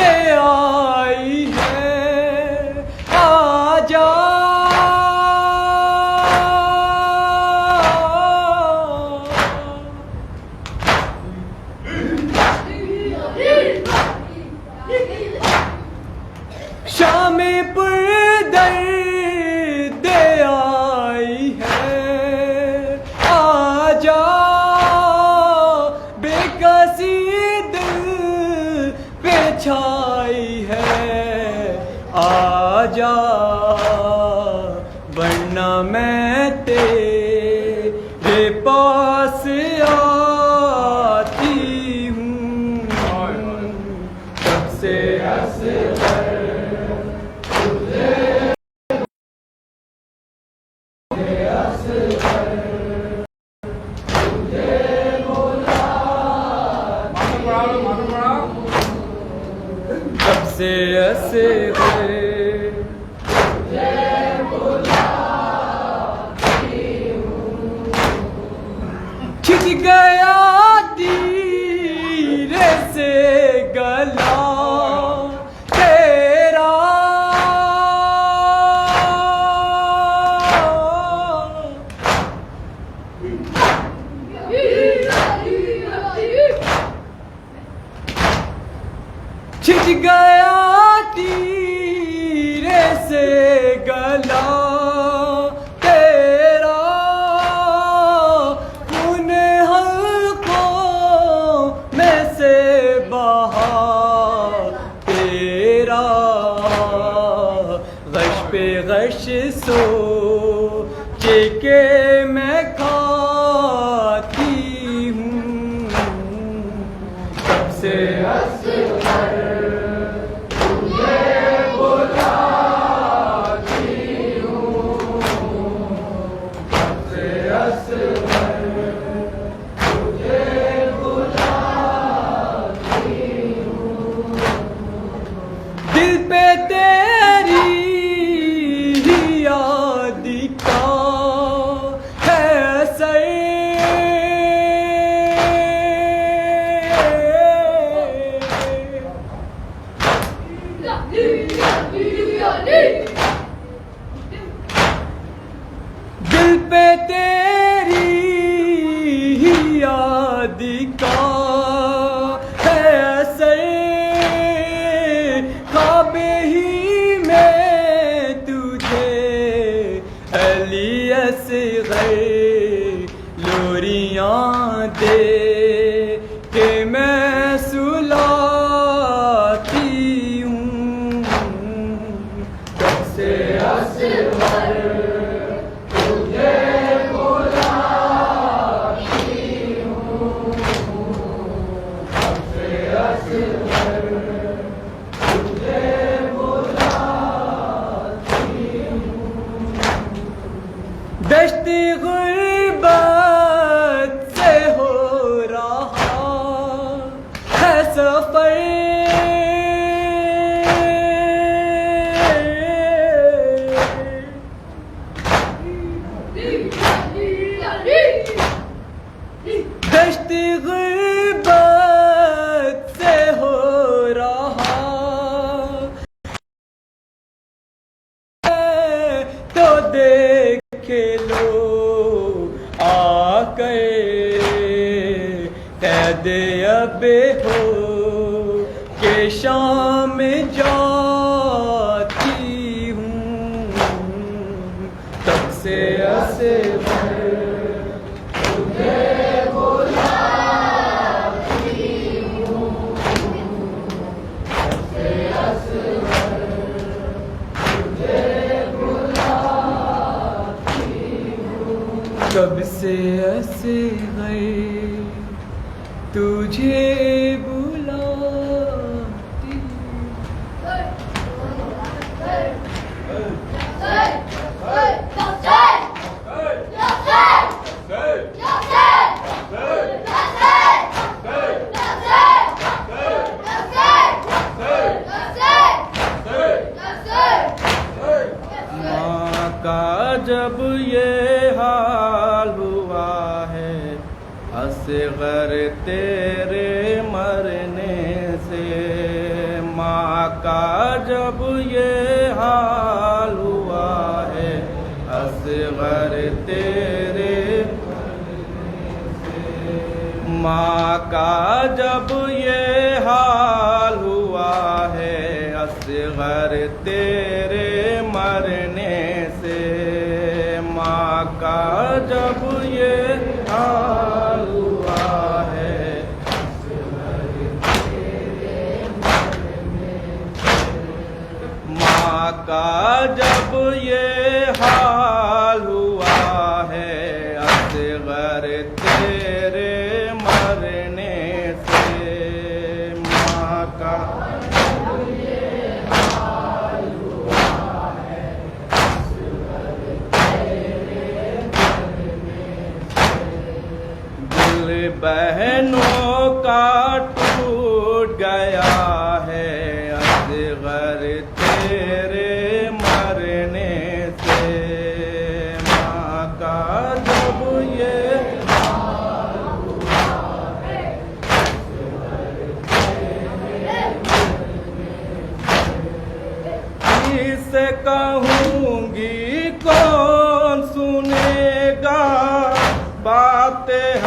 Speaker 5: سے اصغر کھچ گیا تیر سے گلا تیرا کھچ گیا تیر سے گلا تیرا ان حلقوں میں سے بہا تیرا غش پہ غش سوچ کے میں کھاتی ہوں سب سے دل پہ تیری ہی یاد کا ہے اثر دل پہ تیری ہی یاد کا ہے اثر خواب ہی میں تجھے علی اصغر لوریاں دے کہ میں سلاتی ہوں کب سے دشت غربت سے ہو رہا ہے سفر دشت غربت سے ہو رہا تو دیکھ لو آ کر قید اب ہو کہ شام جاتی ہوں تب سے کب سے اصغر تجھے بلاتی
Speaker 6: ماں کا جب یہ حال ہوا ہے اصغر تیرے مرنے سے ماں کا جب یہ حال ہوا ہے اصغر تیرے ماں کا جب یہ حال ہوا ہے اصغر تیرے مرنے سے ماں کا جب یہ حال ہوا ہے ماں کا جب یہ حال ہوا ہے اصغر تیرے مرنے سے ماں کا دل بہنوں کا ٹوٹ گیا ہے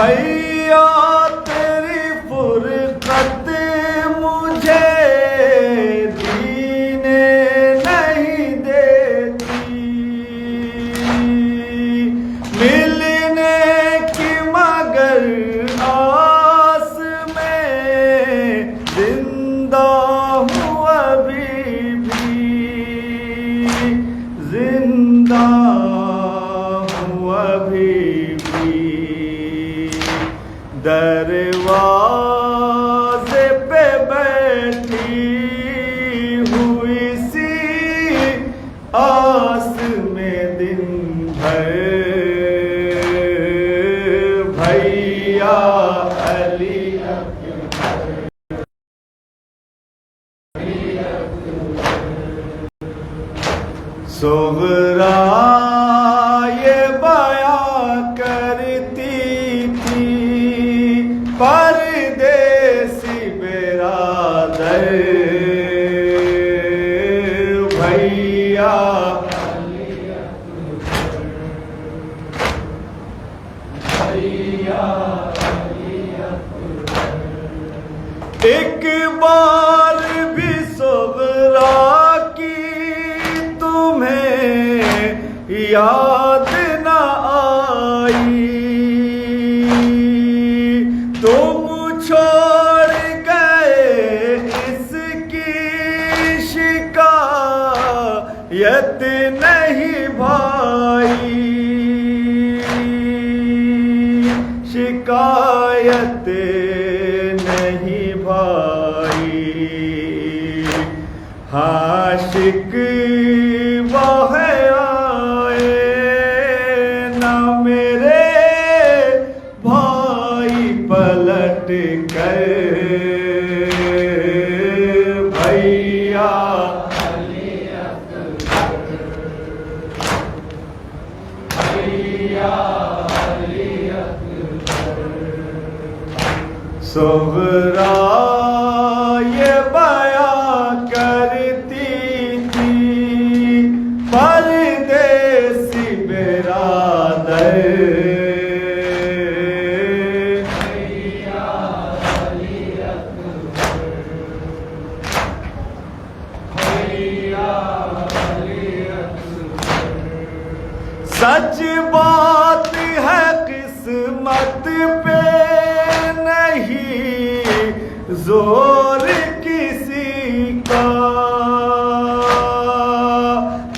Speaker 3: بھیا تیری فرقت مجھے جینے نہیں دیتی، ملنے کی مگر آس میں زندہ ہوں ابھی بھی، زندہ ہوں ابھی بھی، دروازے پہ بیٹھی ہوئی سی آس میں دن بھر، بھیا علی صغرا یہ بیاں کرتی تھی پردیسی برادر، بھیا ایک بار بھی صغرا کی تمہیں یاد نہ آئی، تم چھوڑ گئے اس کی شکایت نہیں بھائی، شکایت نہیں بھائی، عاشق وہ آئے نہ میرے بھائی پلٹ کر، بھیا صغرا یہ بیاں کرتی تھی پردیسی برادر، سچ بات ہے قسمت پہ نہیں زور کسی کا،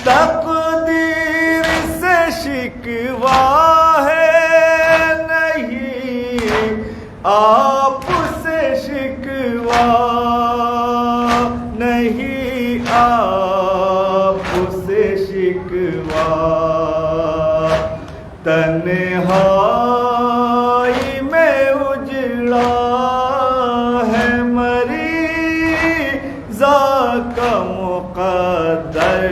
Speaker 3: تقدیر سے شکوا ہے نہیں آپ سے شکوا، نہیں آپ سے شکوا، تنہائی میں اجڑا ہے مریضا کا مقدر،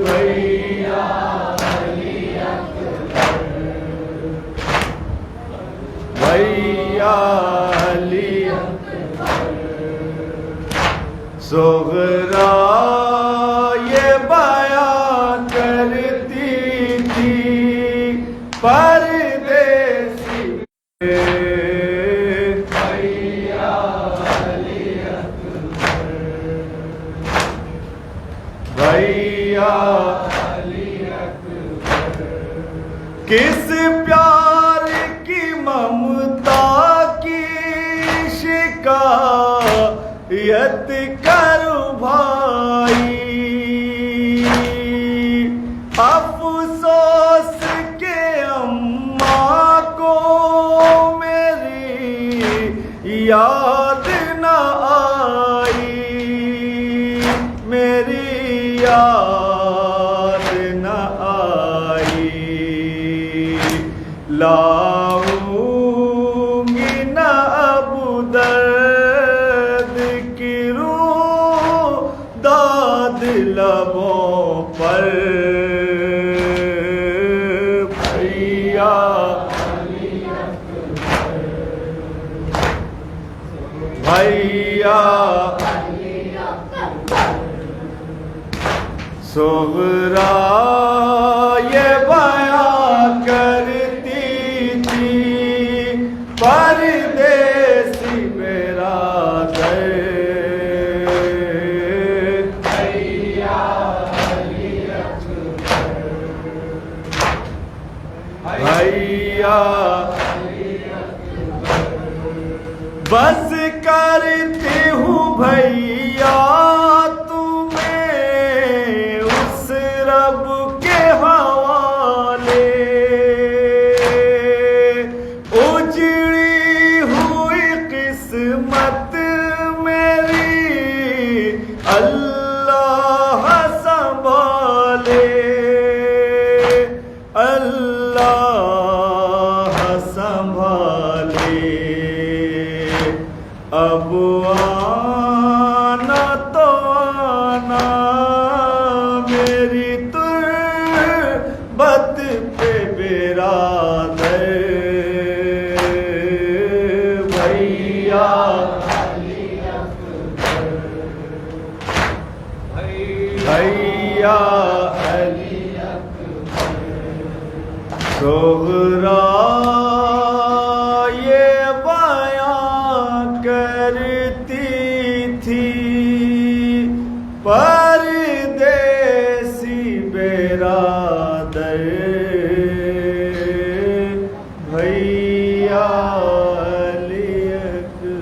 Speaker 3: بھیا بھیا علی صغرا یہ بیاں کرتی تھی پردیسی، بھیا کس پیار کی ممتا کی شکایت کروں بھائی، افسوس کہ اماں کو میری یاد نہ آئی، میری یاد نہ آئی، لاؤں گی نہ اب درد کی روح داد لبوں پر، بھیا بھیا صغرا یہ بیاں کرتی اللہ سنبھالے اللہ سنبھالے اب آنا تو آنا میری تربت پہ برادر بھیا بھیا علی صغرا یہ بیان کرتی تھی پردیسی برادر بھیا علی اکبر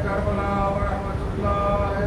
Speaker 1: کربلا ورحمۃ اللہ